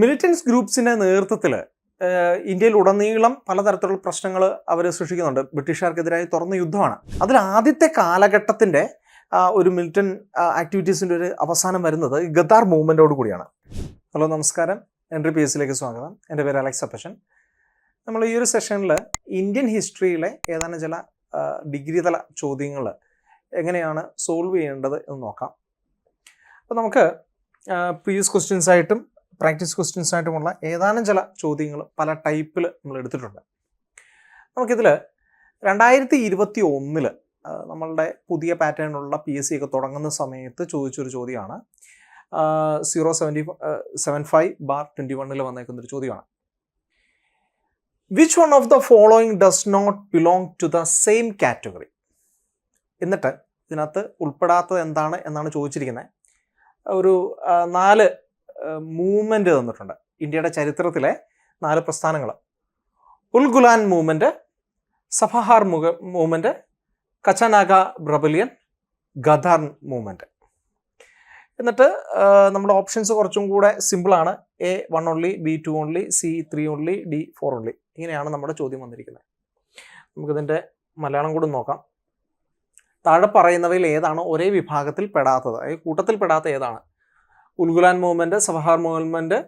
Militants ഗ്രൂപ്പ്സിൻ്റെ നേതൃത്വത്തിൽ ഇന്ത്യയിൽ ഉടനീളം പലതരത്തിലുള്ള പ്രശ്നങ്ങൾ അവർ സൃഷ്ടിക്കുന്നുണ്ട്. ബ്രിട്ടീഷുകാർക്കെതിരായി തുറന്ന യുദ്ധമാണ്. അതിൽ ആദ്യത്തെ കാലഘട്ടത്തിൻ്റെ ഒരു മിലിറ്റൻ ആക്ടിവിറ്റീസിൻ്റെ ഒരു അവസാനം വരുന്നത് ഗദ്ദാർ മൂവ്മെൻറ്റോട് കൂടിയാണ്. ഹലോ, നമസ്കാരം. എൻട്രി പി എസിലേക്ക് സ്വാഗതം. എൻ്റെ പേര് അലക്സ് അപ്പച്ചൻ. നമ്മൾ ഈ ഒരു സെഷനിൽ ഇന്ത്യൻ ഹിസ്റ്ററിയിലെ ഏതാനും ചില ഡിഗ്രി തല ചോദ്യങ്ങൾ എങ്ങനെയാണ് സോൾവ് ചെയ്യേണ്ടത് എന്ന് നോക്കാം. അപ്പോൾ നമുക്ക് പ്രീവിയസ് ക്വസ്റ്റ്യൻസായിട്ടും പ്രാക്ടീസ് ക്വസ്റ്റ്യൻസായിട്ടുമുള്ള ഏതാനും ചില ചോദ്യങ്ങൾ പല ടൈപ്പിൽ നമ്മൾ എടുത്തിട്ടുണ്ട്. നമുക്കിതിൽ 2021 നമ്മളുടെ പുതിയ പാറ്റേണിലുള്ള PSC ഒക്കെ തുടങ്ങുന്ന സമയത്ത് ചോദിച്ചൊരു ചോദ്യമാണ്. 075/21 വന്നേക്കുന്നൊരു ചോദ്യമാണ്. Which one of the following does not belong to the same category? എന്നിട്ട് ഇതിനകത്ത് ഉൾപ്പെടാത്തത് എന്താണ് എന്നാണ് ചോദിച്ചിരിക്കുന്നത്. ഒരു 4 മൂവ്മെൻറ്റ് തന്നിട്ടുണ്ട്. ഇന്ത്യയുടെ ചരിത്രത്തിലെ 4 പ്രസ്ഥാനങ്ങൾ: Ulgulan movement, Safahar movement, Kachanaga rebellion, Ghadar movement. എന്നിട്ട് നമ്മുടെ ഓപ്ഷൻസ് കുറച്ചും കൂടെ സിമ്പിളാണ്. A 1 only, B 2 only, C 3 only, D 4 only. ഇങ്ങനെയാണ് നമ്മുടെ ചോദ്യം വന്നിരിക്കുന്നത്. നമുക്കിതിൻ്റെ മലയാളം കൂടി നോക്കാം. താഴെ പറയുന്നവയിൽ ഏതാണ് ഒരേ വിഭാഗത്തിൽ പെടാത്തത്? കൂട്ടത്തിൽ പെടാത്ത ഏതാണ്? ഉൽഗുലാൻ മൂവ്മെൻറ്റ്, സഫഹാർ മൂവ്മെൻറ്റ്,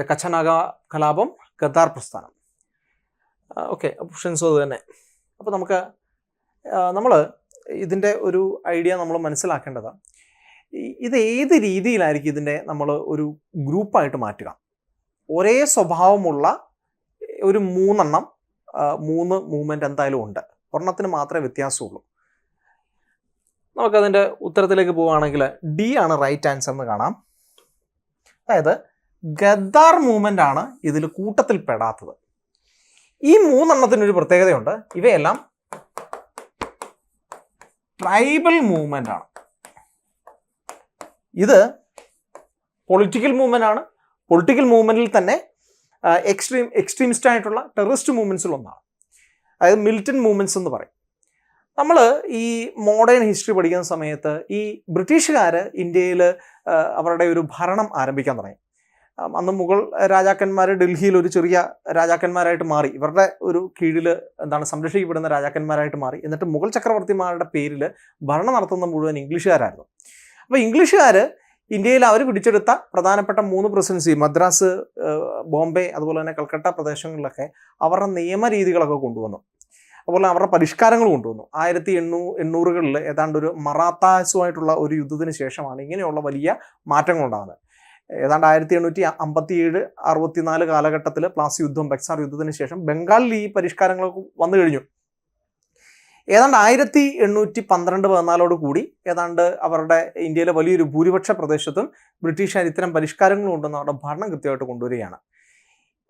കച്ചനാഗ കലാപം, ഗദ്ദാർ പ്രസ്ഥാനം. ഓക്കെ, ഓപ്ഷൻസും അത് തന്നെ. അപ്പോൾ നമ്മൾ ഇതിൻ്റെ ഒരു ഐഡിയ നമ്മൾ മനസ്സിലാക്കേണ്ടത്, ഇത് ഏത് രീതിയിലായിരിക്കും ഇതിൻ്റെ നമ്മൾ ഒരു ഗ്രൂപ്പായിട്ട് മാറ്റുക. ഒരേ സ്വഭാവമുള്ള ഒരു 3 മൂവ്മെൻറ്റ് എന്തായാലും ഉണ്ട്. ഒരെണ്ണത്തിന് മാത്രമേ വ്യത്യാസമുള്ളൂ. നമുക്കതിൻ്റെ ഉത്തരത്തിലേക്ക് പോവുകയാണെങ്കിൽ D ആണ് റൈറ്റ് ആൻസർ എന്ന് കാണാം. അതായത് ഗദ്ദാർ മൂവ്മെൻ്റ് ആണ് ഇതിൽ കൂട്ടത്തിൽ പെടാത്തത്. ഈ 3 പ്രത്യേകതയുണ്ട്. ഇവയെല്ലാം ട്രൈബൽ മൂവ്മെൻ്റ് ആണ്. ഇത് പൊളിറ്റിക്കൽ മൂവ്മെൻ്റ് ആണ്. പൊളിറ്റിക്കൽ മൂവ്മെൻറ്റിൽ തന്നെ എക്സ്ട്രീമിസ്റ്റ് ആയിട്ടുള്ള ടെററിസ്റ്റ് മൂവ്മെൻറ്റ്സിലൊന്നാണ്. അതായത് മിലിറ്റൻറ്റ് മൂവ്മെൻറ്റ്സ് എന്ന് പറയും. നമ്മൾ ഈ മോഡേൺ ഹിസ്റ്ററി പഠിക്കുന്ന സമയത്ത് ഈ ബ്രിട്ടീഷുകാർ ഇന്ത്യയിൽ അവരുടെ ഒരു ഭരണം ആരംഭിക്കാൻ തുടങ്ങി. അന്ന് മുഗൾ രാജാക്കന്മാർ ഡൽഹിയിൽ ഒരു ചെറിയ രാജാക്കന്മാരായിട്ട് മാറി. ഇവരുടെ ഒരു കീഴിൽ സംരക്ഷിക്കപ്പെടുന്ന രാജാക്കന്മാരായിട്ട് മാറി. എന്നിട്ട് മുഗൾ ചക്രവർത്തിമാരുടെ പേരിൽ ഭരണം നടത്തുന്ന മുഴുവൻ ഇംഗ്ലീഷുകാരായിരുന്നു. അപ്പോൾ ഇംഗ്ലീഷുകാർ ഇന്ത്യയിൽ അവർ പിടിച്ചെടുത്ത പ്രധാനപ്പെട്ട 3 പ്രസിഡൻസി, മദ്രാസ്, ബോംബെ, അതുപോലെ തന്നെ കൽക്കട്ട പ്രദേശങ്ങളിലൊക്കെ അവരുടെ നിയമരീതികളൊക്കെ കൊണ്ടുവന്നു. അതുപോലെ അവരുടെ പരിഷ്കാരങ്ങൾ കൊണ്ടുവന്നു. 1800-കളിൽ ഏതാണ്ട് ഒരു മറാത്താസുമായിട്ടുള്ള ഒരു യുദ്ധത്തിന് ശേഷമാണ് ഇങ്ങനെയുള്ള വലിയ മാറ്റങ്ങൾ ഉണ്ടാകുന്നത്. ഏതാണ്ട് 1857-64 കാലഘട്ടത്തിൽ പ്ലാസി യുദ്ധം, ബക്സാർ യുദ്ധത്തിന് ശേഷം ബംഗാളിൽ ഈ പരിഷ്കാരങ്ങളൊക്കെ വന്നു കഴിഞ്ഞു. ഏതാണ്ട് 1812-14 കൂടി ഏതാണ്ട് അവരുടെ ഇന്ത്യയിലെ വലിയൊരു ഭൂരിപക്ഷ പ്രദേശത്തും ബ്രിട്ടീഷുകാർ ഇത്തരം പരിഷ്കാരങ്ങൾ കൊണ്ടുവന്ന് അവരുടെ ഭരണം കൃത്യമായിട്ട് കൊണ്ടുവരികയാണ്.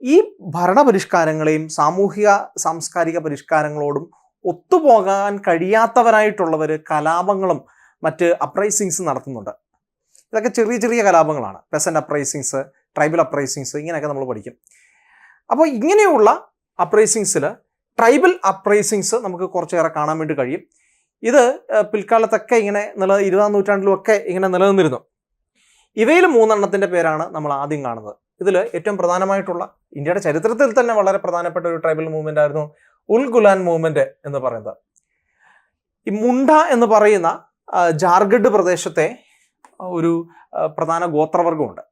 ഈ ഭരണപരിഷ്കാരങ്ങളെയും സാമൂഹിക സാംസ്കാരിക പരിഷ്കാരങ്ങളോടും ഒത്തുപോകാൻ കഴിയാത്തവരായിട്ടുള്ളവർ കലാപങ്ങളും മറ്റ് അപ്രൈസിങ്സ് നടത്തുന്നുണ്ട്. ഇതൊക്കെ ചെറിയ ചെറിയ കലാപങ്ങളാണ്. പെസന്റ് അപ്രൈസിങ്സ്, ട്രൈബൽ അപ്രൈസിങ്സ്, ഇങ്ങനെയൊക്കെ നമ്മൾ പഠിക്കും. അപ്പോൾ ഇങ്ങനെയുള്ള അപ്രൈസിങ്സിൽ ട്രൈബൽ അപ്രൈസിങ്സ് നമുക്ക് കുറച്ചേറെ കാണാൻ വേണ്ടി കഴിയും. ഇത് പിൽക്കാലത്തൊക്കെ ഇങ്ങനെ 20-ാം നൂറ്റാണ്ടിലുമൊക്കെ ഇങ്ങനെ നിലനിന്നിരുന്നു. ഇവയിൽ 3 പേരാണ് നമ്മൾ ആദ്യം കാണുന്നത്. ഇതിൽ ഏറ്റവും പ്രധാനമായിട്ടുള്ള ഇന്ത്യയുടെ ചരിത്രത്തിൽ തന്നെ വളരെ പ്രധാനപ്പെട്ട ഒരു ട്രൈബൽ മൂവ്മെൻ്റ് ആയിരുന്നു ഉൽഗുലാൻ മൂവ്മെൻറ്റ് എന്ന് പറയുന്നത്. ഈ മുണ്ട എന്ന് പറയുന്ന ജാർഖണ്ഡ് പ്രദേശത്തെ ഒരു പ്രധാന ഗോത്രവർഗമുണ്ട്.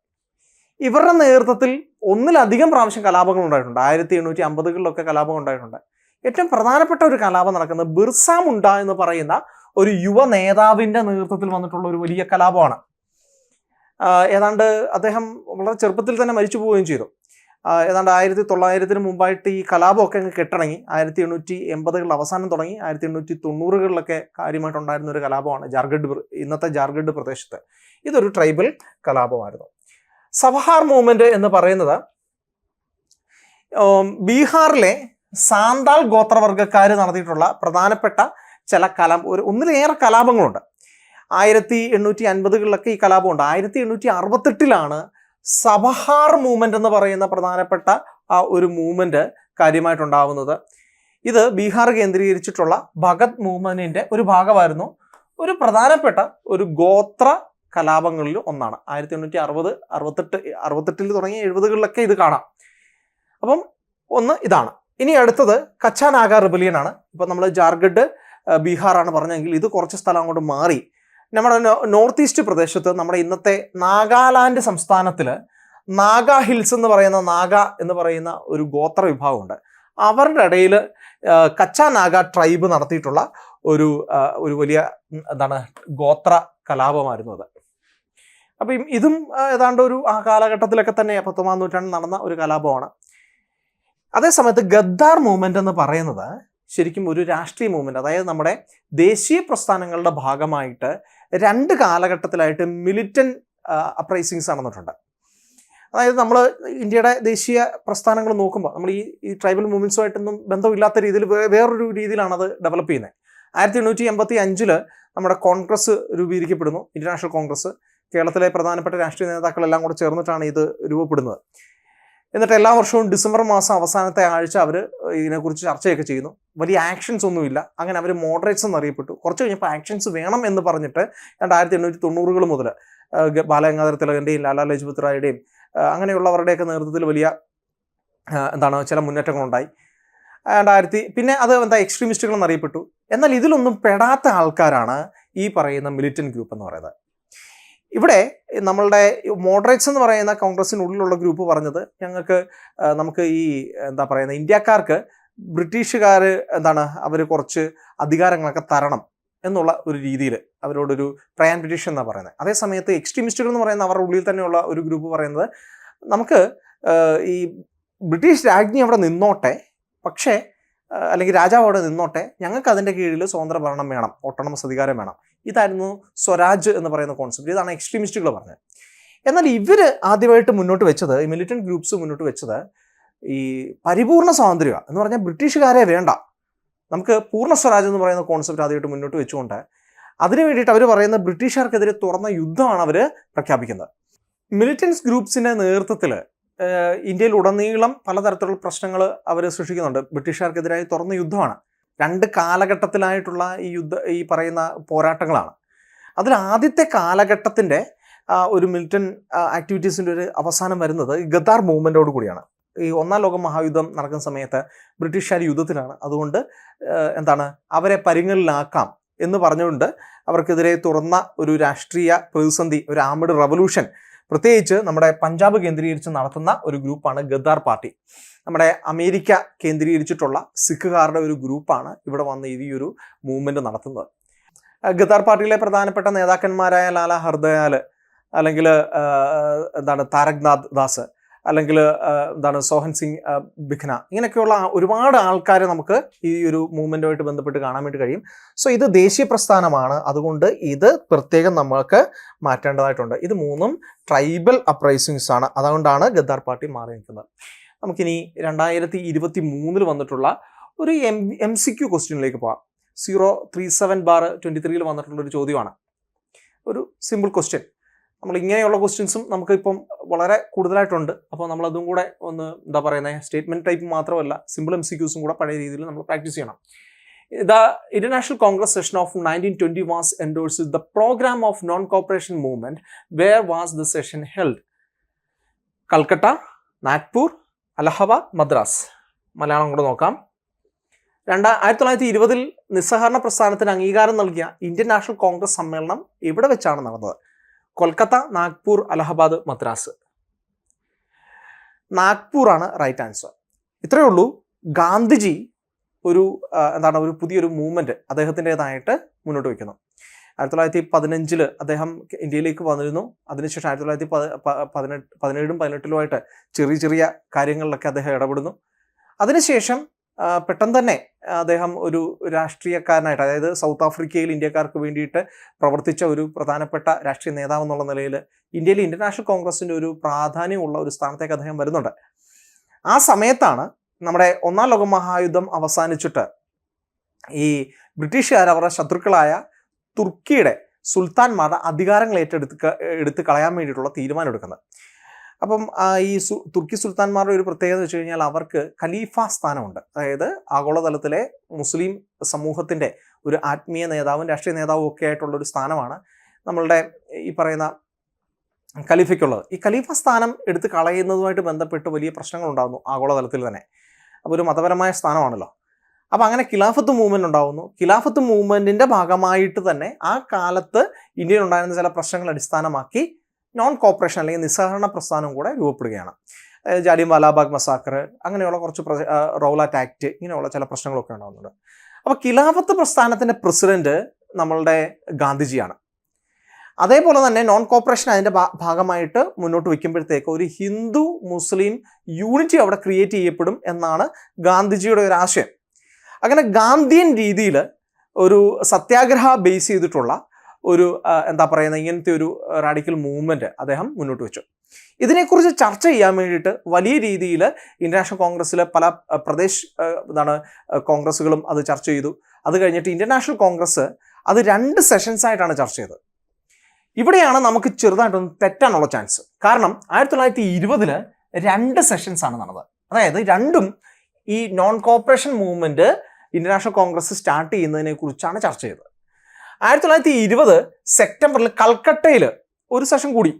ഇവരുടെ നേതൃത്വത്തിൽ 1-ലധികം പ്രാവശ്യം കലാപങ്ങൾ ഉണ്ടായിട്ടുണ്ട്. 1850-കളിലൊക്കെ കലാപം ഉണ്ടായിട്ടുണ്ട്. ഏറ്റവും പ്രധാനപ്പെട്ട ഒരു കലാപം നടക്കുന്നത് ബിർസ മുണ്ട എന്ന് പറയുന്ന ഒരു യുവ നേതാവിൻ്റെ നേതൃത്വത്തിൽ വന്നിട്ടുള്ള ഒരു വലിയ കലാപമാണ്. ഏതാണ്ട് അദ്ദേഹം വളരെ ചെറുപ്പത്തിൽ തന്നെ മരിച്ചു പോവുകയും ചെയ്തു. ഏതാണ്ട് 1900-ന് മുമ്പായിട്ട് ഈ കലാപമൊക്കെ അങ്ങ് കെട്ടടങ്ങി. 1880-കളുടെ അവസാനം തുടങ്ങി 1890-കളിലൊക്കെ കാര്യമായിട്ടുണ്ടായിരുന്ന ഒരു കലാപമാണ് ഇന്നത്തെ ജാർഖണ്ഡ് പ്രദേശത്ത്. ഇതൊരു ട്രൈബൽ കലാപമായിരുന്നു. സഫഹാർ മൂവ്മെൻറ്റ് എന്ന് പറയുന്നത് ബീഹാറിലെ സാന്താൾ ഗോത്രവർഗക്കാർ നടത്തിയിട്ടുള്ള പ്രധാനപ്പെട്ട ചില ഒന്നിലേറെ കലാപങ്ങളുണ്ട്. 1850-കളിലൊക്കെ ഈ കലാപമുണ്ട്. 1868-ലാണ് സഫഹാർ മൂവ്മെൻ്റ് എന്ന് പറയുന്ന പ്രധാനപ്പെട്ട ഒരു മൂവ്മെൻറ്റ് കാര്യമായിട്ടുണ്ടാവുന്നത്. ഇത് ബീഹാർ കേന്ദ്രീകരിച്ചിട്ടുള്ള ഭഗത് മൂവ്മെൻറ്റിൻ്റെ ഒരു ഭാഗമായിരുന്നു. ഒരു പ്രധാനപ്പെട്ട ഒരു ഗോത്ര കലാപങ്ങളിൽ ഒന്നാണ്. 1860-68 തുടങ്ങി 70-കളിലൊക്കെ ഇത് കാണാം. അപ്പം ഒന്ന് ഇതാണ്. ഇനി അടുത്തത് കച്ച നാഗ റിബലിയൻ ആണ്. ഇപ്പം നമ്മൾ ജാർഖണ്ഡ്, ബീഹാറാണ് പറഞ്ഞെങ്കിൽ ഇത് കുറച്ച് സ്ഥലം അങ്ങോട്ട് മാറി നമ്മുടെ നോർത്ത് ഈസ്റ്റ് പ്രദേശത്ത് നമ്മുടെ ഇന്നത്തെ നാഗാലാൻഡ് സംസ്ഥാനത്തിൽ നാഗ ഹിൽസ് എന്ന് പറയുന്ന ഒരു ഗോത്ര വിഭാഗമുണ്ട്. അവരുടെ ഇടയിൽ കച്ച നാഗ ട്രൈബ് നടത്തിയിട്ടുള്ള ഒരു വലിയ ഗോത്ര കലാപമായിരുന്നു അത്. അപ്പം ഇതും ഏതാണ്ട് ആ കാലഘട്ടത്തിലൊക്കെ തന്നെ 19-ാം നൂറ്റാണ്ടിൽ നടന്ന ഒരു കലാപമാണ്. അതേസമയത്ത് ഗദ്ദാർ മൂവ്മെന്റ് എന്ന് പറയുന്നത് ശരിക്കും ഒരു രാഷ്ട്രീയ മൂവ്മെന്റ്, അതായത് നമ്മുടെ ദേശീയ പ്രസ്ഥാനങ്ങളുടെ ഭാഗമായിട്ട് 2 കാലഘട്ടത്തിലായിട്ട് മിലിറ്റന്റ് അപ്രൈസിങ്സ് നടന്നിട്ടുണ്ട്. അതായത് നമ്മൾ ഇന്ത്യയുടെ ദേശീയ പ്രസ്ഥാനങ്ങൾ നോക്കുമ്പോൾ നമ്മൾ ഈ ട്രൈബൽ മൂവ്മെന്റ്സുമായിട്ടൊന്നും ബന്ധമില്ലാത്ത രീതിയിൽ വേറൊരു രീതിയിലാണ് അത് ഡെവലപ്പ് ചെയ്യുന്നത്. 1885 നമ്മുടെ കോൺഗ്രസ് രൂപീകരിക്കപ്പെടുന്നു, ഇന്റർനാഷണൽ കോൺഗ്രസ്. കേരളത്തിലെ പ്രധാനപ്പെട്ട രാഷ്ട്രീയ നേതാക്കളെല്ലാം കൂടെ ചേർന്നിട്ടാണ് ഇത് രൂപപ്പെടുന്നത്. എന്നിട്ട് എല്ലാ വർഷവും ഡിസംബർ മാസം അവസാനത്തെ ആഴ്ച അവർ ഇതിനെക്കുറിച്ച് ചർച്ചയൊക്കെ ചെയ്യുന്നു. വലിയ ആക്ഷൻസ് ഒന്നുമില്ല. അങ്ങനെ അവർ മോഡറേറ്റ്സ് എന്നറിയപ്പെട്ടു. കുറച്ച് കഴിഞ്ഞപ്പോൾ ആക്ഷൻസ് വേണം എന്ന് പറഞ്ഞിട്ട് 1890-കൾ മുതൽ ബാലഗംഗാധര തിലകന്റെയും ലാലാ ലജ്പത് റായിയുടെയും അങ്ങനെയുള്ളവരുടെയൊക്കെ നേതൃത്വത്തിൽ വലിയ ചില മുന്നേറ്റങ്ങളുണ്ടായി. പിന്നെ അത് എക്സ്ട്രീമിസ്റ്റുകൾ എന്നറിയപ്പെട്ടു. എന്നാൽ ഇതിലൊന്നും പെടാത്ത ആൾക്കാരാണ് ഈ പറയുന്ന മിലിറ്റന്റ് ഗ്രൂപ്പ് എന്ന് പറയുന്നത്. ഇവിടെ നമ്മളുടെ മോഡറേറ്റ്സ് എന്ന് പറയുന്ന കോൺഗ്രസിനുള്ളിലുള്ള ഗ്രൂപ്പ് പറഞ്ഞത് നമുക്ക് ഈ ഇന്ത്യക്കാർക്ക് ബ്രിട്ടീഷുകാർ അവർ കുറച്ച് അധികാരങ്ങളൊക്കെ തരണം എന്നുള്ള ഒരു രീതിയിൽ അവരോടൊരു പ്രയാൻ പിറ്റീഷൻ എന്നാണ് പറയുന്നത്. അതേസമയത്ത് എക്സ്ട്രീമിസ്റ്റുകൾ എന്ന് പറയുന്ന അവരുടെ ഉള്ളിൽ തന്നെയുള്ള ഒരു ഗ്രൂപ്പ് പറയുന്നത് നമുക്ക് ഈ ബ്രിട്ടീഷ് രാജ്ഞി അവിടെ നിന്നോട്ടെ, പക്ഷേ അല്ലെങ്കിൽ രാജാവ് അവിടെ നിന്നോട്ടെ, ഞങ്ങൾക്ക് അതിൻ്റെ കീഴിൽ സ്വതന്ത്ര ഭരണം വേണം, ഓട്ടോണമസ് അധികാരം വേണം. ഇതായിരുന്നു സ്വരാജ് എന്ന് പറയുന്ന കോൺസെപ്റ്റ്. ഇതാണ് എക്സ്ട്രീമിസ്റ്റുകൾ പറഞ്ഞത്. എന്നാൽ ഇവർ ആദ്യമായിട്ട് മുന്നോട്ട് വെച്ചത്, ഈ മിലിറ്റന്റ് ഗ്രൂപ്പ്സ് മുന്നോട്ട് വെച്ചത് ഈ പരിപൂർണ സ്വാതന്ത്ര്യമാണ് എന്ന് പറഞ്ഞാൽ ബ്രിട്ടീഷുകാരെ വേണ്ട, നമുക്ക് പൂർണ്ണ സ്വരാജ് എന്ന് പറയുന്ന കോൺസെപ്റ്റ് ആദ്യമായിട്ട് മുന്നോട്ട് വെച്ചുകൊണ്ട് അതിനു വേണ്ടിയിട്ട് അവർ പറയുന്ന ബ്രിട്ടീഷുകാർക്കെതിരെ തുറന്ന യുദ്ധമാണ് അവർ പ്രഖ്യാപിക്കുന്നത്. മിലിറ്റൻസ് ഗ്രൂപ്പ്സിൻ്റെ നേതൃത്വത്തിൽ ഇന്ത്യയിൽ ഉടനീളം പലതരത്തിലുള്ള പ്രശ്നങ്ങൾ അവർ സൃഷ്ടിക്കുന്നുണ്ട്. ബ്രിട്ടീഷുകാർക്കെതിരായി തുറന്ന യുദ്ധമാണ്. 2 കാലഘട്ടത്തിലായിട്ടുള്ള ഈ പറയുന്ന പോരാട്ടങ്ങളാണ്. അതിൽ ആദ്യത്തെ കാലഘട്ടത്തിൻ്റെ ഒരു മിലിറ്റൻ ആക്ടിവിറ്റീസിൻ്റെ ഒരു അവസാനം വരുന്നത് ഗദ്ദാർ മൂവ്മെൻറ്റോട് കൂടിയാണ്. ഈ 1-ാം ലോക മഹായുദ്ധം നടക്കുന്ന സമയത്ത് ബ്രിട്ടീഷുകാർ യുദ്ധത്തിലാണ്. അതുകൊണ്ട് അവരെ പരിങ്ങലിലാക്കാം എന്ന് പറഞ്ഞുകൊണ്ട് അവർക്കെതിരെ തുറന്ന ഒരു രാഷ്ട്രീയ പ്രതിസന്ധി, ഒരു ആംഡ് റവല്യൂഷൻ, പ്രത്യേകിച്ച് നമ്മുടെ പഞ്ചാബ് കേന്ദ്രീകരിച്ച് നടത്തുന്ന ഒരു ഗ്രൂപ്പാണ് ഗദ്ദാർ പാർട്ടി. നമ്മുടെ അമേരിക്ക കേന്ദ്രീകരിച്ചിട്ടുള്ള സിഖുകാരുടെ ഒരു ഗ്രൂപ്പാണ് ഇവിടെ വന്ന് ഈ ഒരു മൂവ്മെൻറ്റ് നടത്തുന്നത്. ഗദ്ദാർ പാർട്ടിയിലെ പ്രധാനപ്പെട്ട നേതാക്കന്മാരായ ലാലാ ഹർദയാൽ, അല്ലെങ്കിൽ താരക്നാഥ് ദാസ്, അല്ലെങ്കിൽ സോഹൻ സിംഗ് ബിഖ്ന, ഇങ്ങനെയൊക്കെയുള്ള ഒരുപാട് ആൾക്കാരെ നമുക്ക് ഈ ഒരു മൂവ്മെൻറ്റുമായിട്ട് ബന്ധപ്പെട്ട് കാണാൻ വേണ്ടി കഴിയും. സോ ഇത് ദേശീയ പ്രസ്ഥാനമാണ്, അതുകൊണ്ട് ഇത് പ്രത്യേകം നമുക്ക് മാറ്റേണ്ടതായിട്ടുണ്ട്. ഇത് 3ഉം ട്രൈബൽ അപ്രൈസിങ്സ് ആണ്. അതുകൊണ്ടാണ് ഗദ്ദാർ പാർട്ടി മാറി നിൽക്കുന്നത്. നമുക്കിനി 2023 വന്നിട്ടുള്ള ഒരു MCQ ക്വസ്റ്റ്യനിലേക്ക് പോകാം. 037/23 വന്നിട്ടുള്ള ഒരു ചോദ്യമാണ്. ഒരു സിമ്പിൾ ക്വസ്റ്റ്യൻ. നമ്മൾ ഇങ്ങനെയുള്ള ക്വസ്റ്റ്യൻസും നമുക്കിപ്പം വളരെ കൂടുതലായിട്ടുണ്ട്. അപ്പോൾ നമ്മളതും കൂടെ ഒന്ന് സ്റ്റേറ്റ്മെൻറ്റ് ടൈപ്പ് മാത്രമല്ല, സിമ്പിൾ MCQസും കൂടെ പഴയ രീതിയിൽ നമ്മൾ പ്രാക്ടീസ് ചെയ്യണം. The International Congress session of 1920 was endorsed the program of non-cooperation movement. Where was the session held? Calcutta, Nagpur, Allahabad, Madras. Malayalam കൂടെ നോക്കാം. 1920 നിസ്സഹകരണ പ്രസ്ഥാനത്തിന് അംഗീകാരം നൽകിയ ഇന്ത്യൻ നാഷണൽ കോൺഗ്രസ് സമ്മേളനം എവിടെ വെച്ചാണ് നടന്നത്? കൊൽക്കത്ത, നാഗ്പൂർ, അലഹബാദ്, മദ്രാസ്. നാഗ്പൂറാണ് റൈറ്റ് ആൻസർ. ഇത്രയേ ഉള്ളൂ. ഗാന്ധിജി ഒരു പുതിയൊരു മൂവ്മെൻറ്റ് അദ്ദേഹത്തിൻ്റെതായിട്ട് മുന്നോട്ട് വയ്ക്കുന്നു. 1915 അദ്ദേഹം ഇന്ത്യയിലേക്ക് വന്നിരുന്നു. അതിനുശേഷം 1917-ലും 18-ലുമായിട്ട് ചെറിയ കാര്യങ്ങളിലൊക്കെ അദ്ദേഹം ഇടപെടുന്നു. അതിനുശേഷം പെട്ടെന്ന് തന്നെ അദ്ദേഹം ഒരു രാഷ്ട്രീയക്കാരനായിട്ട്, അതായത് സൗത്ത് ആഫ്രിക്കയിൽ ഇന്ത്യക്കാർക്ക് വേണ്ടിയിട്ട് പ്രവർത്തിച്ച ഒരു പ്രധാനപ്പെട്ട രാഷ്ട്രീയ നേതാവ് എന്നുള്ള നിലയിൽ ഇന്ത്യയിലെ ഇന്റർനാഷണൽ കോൺഗ്രസിൻ്റെ ഒരു പ്രാധാന്യമുള്ള ഒരു സ്ഥാനത്തേക്ക് അദ്ദേഹം വരുന്നുണ്ട്. ആ സമയത്താണ് നമ്മുടെ 1-ാം ലോക മഹായുദ്ധം അവസാനിച്ചിട്ട് ഈ ബ്രിട്ടീഷുകാർ അവരുടെ ശത്രുക്കളായ തുർക്കിയുടെ സുൽത്താൻമാരുടെ അധികാരങ്ങൾ എടുത്ത് കളയാൻ വേണ്ടിയിട്ടുള്ള തീരുമാനം എടുക്കുന്നത്. അപ്പം ഈ തുർക്കി സുൽത്താൻമാരുടെ ഒരു പ്രത്യേകത എന്ന് വെച്ച് കഴിഞ്ഞാൽ അവർക്ക് ഖലീഫ സ്ഥാനമുണ്ട്. അതായത് ആഗോളതലത്തിലെ മുസ്ലിം സമൂഹത്തിൻ്റെ ഒരു ആത്മീയ നേതാവും രാഷ്ട്രീയ നേതാവും ഒക്കെ ആയിട്ടുള്ളൊരു സ്ഥാനമാണ്. നമ്മളുടെ ഈ പറയുന്ന ഖലീഫയ്ക്കുള്ളത്. ഈ ഖലീഫ സ്ഥാനം എടുത്ത് കളയുന്നതുമായിട്ട് ബന്ധപ്പെട്ട് വലിയ പ്രശ്നങ്ങൾ ഉണ്ടാകുന്നു ആഗോളതലത്തിൽ തന്നെ. അപ്പോൾ ഒരു മതപരമായ സ്ഥാനമാണല്ലോ. അപ്പോൾ അങ്ങനെ ഖിലാഫത്ത് മൂവ്മെന്റ് ഉണ്ടാകുന്നു. ഖിലാഫത്ത് മൂവ്മെന്റിന്റെ ഭാഗമായിട്ട് തന്നെ ആ കാലത്ത് ഇന്ത്യയിൽ ഉണ്ടായിരുന്ന ചില പ്രശ്നങ്ങൾ അടിസ്ഥാനമാക്കി നോൺ കോപ്പറേഷൻ അല്ലെങ്കിൽ നിസ്സഹകരണ പ്രസ്ഥാനം കൂടെ രൂപപ്പെടുകയാണ്. ജാലിയൻ വാലാബാഗ് മസാക്കർ, അങ്ങനെയുള്ള കുറച്ച് റൗലാറ്റ് ആക്ട്, ഇങ്ങനെയുള്ള ചില പ്രശ്നങ്ങളൊക്കെ ഉണ്ടാകുന്നുണ്ട്. അപ്പോൾ ഖിലാഫത്ത് പ്രസ്ഥാനത്തിന്റെ പ്രസിഡന്റ് നമ്മളുടെ ഗാന്ധിജിയാണ്. അതേപോലെ തന്നെ നോൺ കോപ്പറേഷൻ അതിൻ്റെ ഭാഗമായിട്ട് മുന്നോട്ട് വയ്ക്കുമ്പോഴത്തേക്ക് ഒരു ഹിന്ദു മുസ്ലിം യൂണിറ്റി അവിടെ ക്രിയേറ്റ് ചെയ്യപ്പെടും എന്നാണ് ഗാന്ധിജിയുടെ ഒരു ആശയം. അങ്ങനെ ഗാന്ധിയൻ രീതിയിൽ ഒരു സത്യാഗ്രഹ ബേസ് ചെയ്തിട്ടുള്ള ഒരു എന്താ പറയുന്ന ഇങ്ങനത്തെ ഒരു റാഡിക്കൽ മൂവ്മെന്റ് അദ്ദേഹം മുന്നോട്ട് വെച്ചു. ഇതിനെക്കുറിച്ച് ചർച്ച ചെയ്യാൻ വേണ്ടിയിട്ട് വലിയ രീതിയിൽ ഇന്റർനാഷണൽ കോൺഗ്രസ്സിലെ പല കോൺഗ്രസ്സുകളും അത് ചർച്ച ചെയ്തു. അത് കഴിഞ്ഞിട്ട് ഇന്റർനാഷണൽ കോൺഗ്രസ് അത് 2 സെഷൻസ് ആയിട്ടാണ് ചർച്ച ചെയ്തത്. ഇവിടെയാണ് നമുക്ക് ചെറുതായിട്ടൊന്ന് തെറ്റാനുള്ള ചാൻസ്. കാരണം 1920 2 സെഷൻസ് ആണ് നടന്നത്. അതായത് രണ്ടും ഈ non corporation movement international Congress start ചെയ്യുന്നതിനെ കുറിച്ചാണ് ചർച്ച ചെയ്തത്. 1920 സെപ്റ്റംബറിൽ കൽക്കട്ടയിൽ ഒരു സെഷൻ കൂടി.